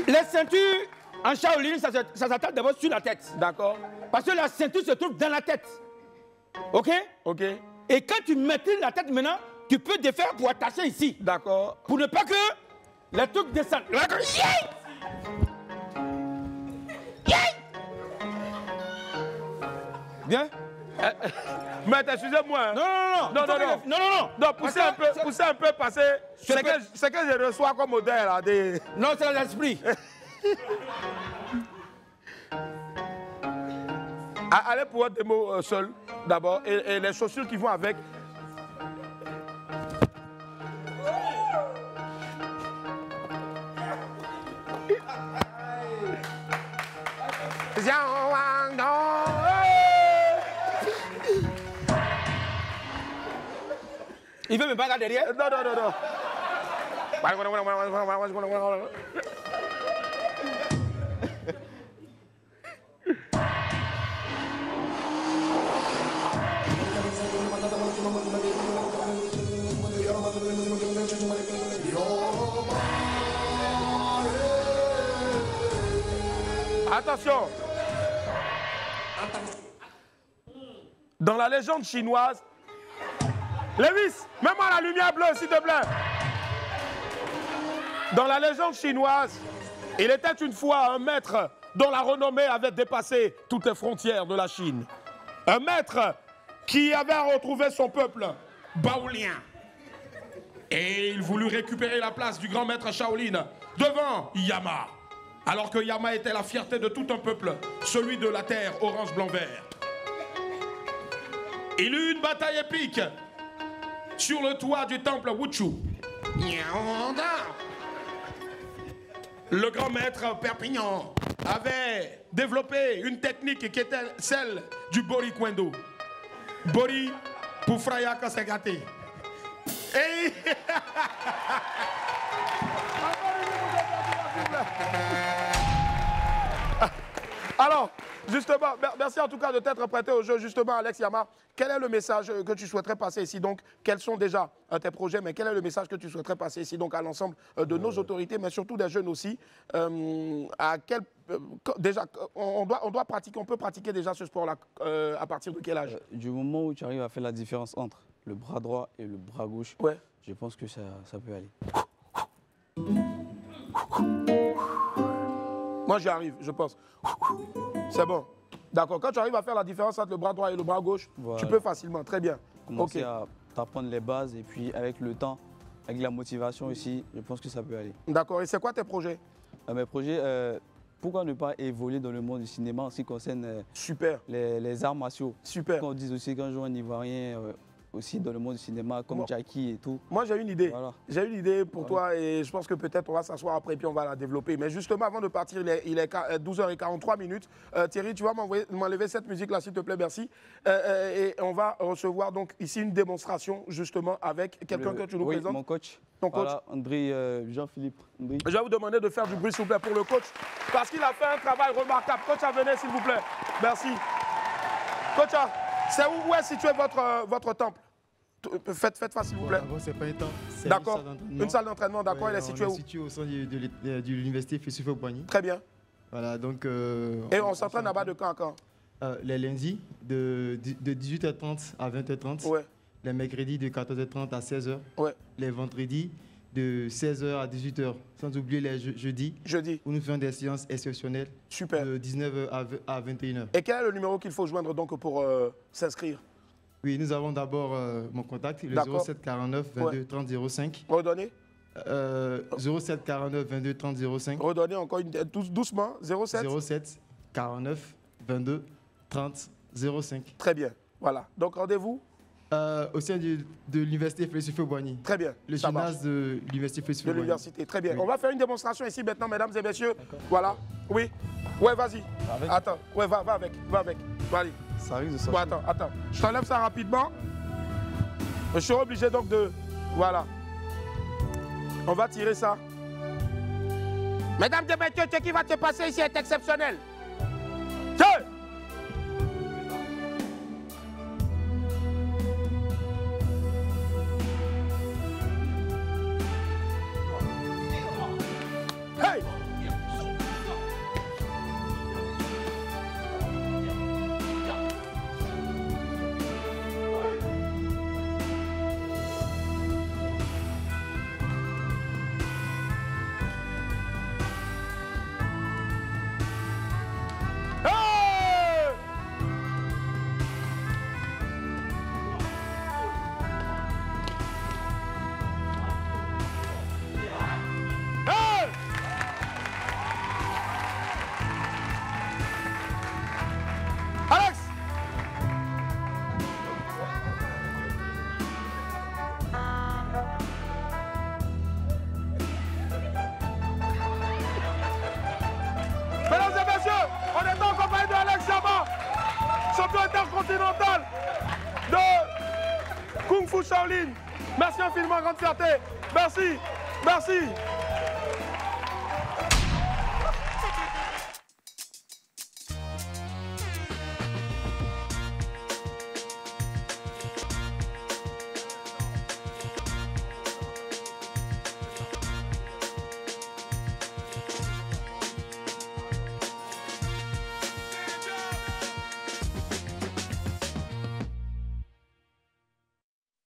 Les ceintures en Shaolin, ça s'attaque d'abord sur la tête. D'accord. Parce que la ceinture se trouve dans la tête. Ok? Ok. Et quand tu maîtrises la tête maintenant, tu peux défaire pour attacher ici. D'accord. Pour ne pas que les trucs descendent. Bien? Mais excusez-moi. Non, poussez un peu, passer. C'est que je reçois comme modèle. Là, des... Non, c'est l'esprit. Allez pour un démo seul. d'abord, et les chaussures qui vont avec. Il veut me battre derrière? Non. Attention. Dans la légende chinoise, Lewis, mets-moi la lumière bleue, s'il te plaît. Dans la légende chinoise, il était une fois un maître dont la renommée avait dépassé toutes les frontières de la Chine. Un maître qui avait retrouvé son peuple, Baolien. Et il voulut récupérer la place du grand maître Shaolin devant Yama. Alors que Yama était la fierté de tout un peuple, celui de la terre orange, blanc, vert. Il eut une bataille épique sur le toit du temple Wuchu. Le grand maître Perpignan avait développé une technique qui était celle du Bori Kwendo. Bori pour Fraya Kasegate. Et... Alors, justement, merci en tout cas de t'être prêté au jeu. Justement, Alex Yama, quel est le message que tu souhaiterais passer ici? Donc, quels sont déjà tes projets, mais quel est le message que tu souhaiterais passer ici donc à l'ensemble de nos autorités, mais surtout des jeunes aussi? Déjà, on doit pratiquer, on peut pratiquer déjà ce sport-là à partir de quel âge? Du moment où tu arrives à faire la différence entre le bras droit et le bras gauche, ouais. Je pense que ça peut aller. Moi, j'y arrive, je pense. C'est bon. D'accord. Quand tu arrives à faire la différence entre le bras droit et le bras gauche, voilà. Tu peux facilement. Très bien. Commencer à t'apprendre les bases et puis avec le temps, avec la motivation aussi, je pense que ça peut aller. D'accord. Et c'est quoi tes projets? Mes projets, pourquoi ne pas évoluer dans le monde du cinéma en ce qui concerne super. Les arts martiaux? Super. Quand on dit aussi qu'un jour un Ivoirien aussi dans le monde du cinéma, comme Jackie et tout. Moi, j'ai une idée. Voilà. J'ai une idée pour toi et je pense que peut-être on va s'asseoir après et puis on va la développer. Mais justement, avant de partir, il est 12h43. Thierry, tu vas m'enlever cette musique-là, s'il te plaît, merci. Et on va recevoir donc ici une démonstration, justement, avec quelqu'un que tu nous présentes. Mon coach. Ton coach. Voilà, André Jean-Philippe. Je vais vous demander de faire du bruit, s'il vous plaît, pour le coach, parce qu'il a fait un travail remarquable. Coach, venez, s'il vous plaît. Merci. Coach, c'est où est situé votre temple? Faites face, s'il vous plaît. C'est pas un temple. D'accord. Une salle d'entraînement, d'accord. Ouais, elle est située où? Située au sein de l'université Félix Houphouët-Boigny. Très bien. Voilà, donc. Et on s'entraîne là-bas de quand à quand? Les lundis, de 18h30 à 20h30. Ouais. Les mercredis, de 14h30 à 16h. Ouais. Les vendredis, de 16h à 18h. Sans oublier les jeudis. Où nous faisons des séances exceptionnelles. Super. De 19h à 21h. Et quel est le numéro qu'il faut joindre donc pour s'inscrire? Oui, nous avons d'abord mon contact, le 07 49 22 30 05. Redonnez. 07 49 22 30 05. Redonnez encore doucement. 07 49 22 30 05. Très bien. Voilà. Donc rendez-vous au sein de l'université Félix Houphouët-Boigny. Très bien. Le gymnase de l'université Félix Houphouët-Boigny. De l'université. Très bien. Oui. On va faire une démonstration ici maintenant, mesdames et messieurs. Voilà. Oui. Ouais, vas-y. Attends. Ouais, va avec. Va avec. Allez. Ça risque de sortir. Bon, attends. Je t'enlève ça rapidement. Je suis obligé donc de... Voilà. On va tirer ça. Mesdames et messieurs, ce qui va se passer ici est exceptionnel. Tiens! Hey! beaucoup, Shaolin. Merci infiniment, grande fierté. Merci. Merci.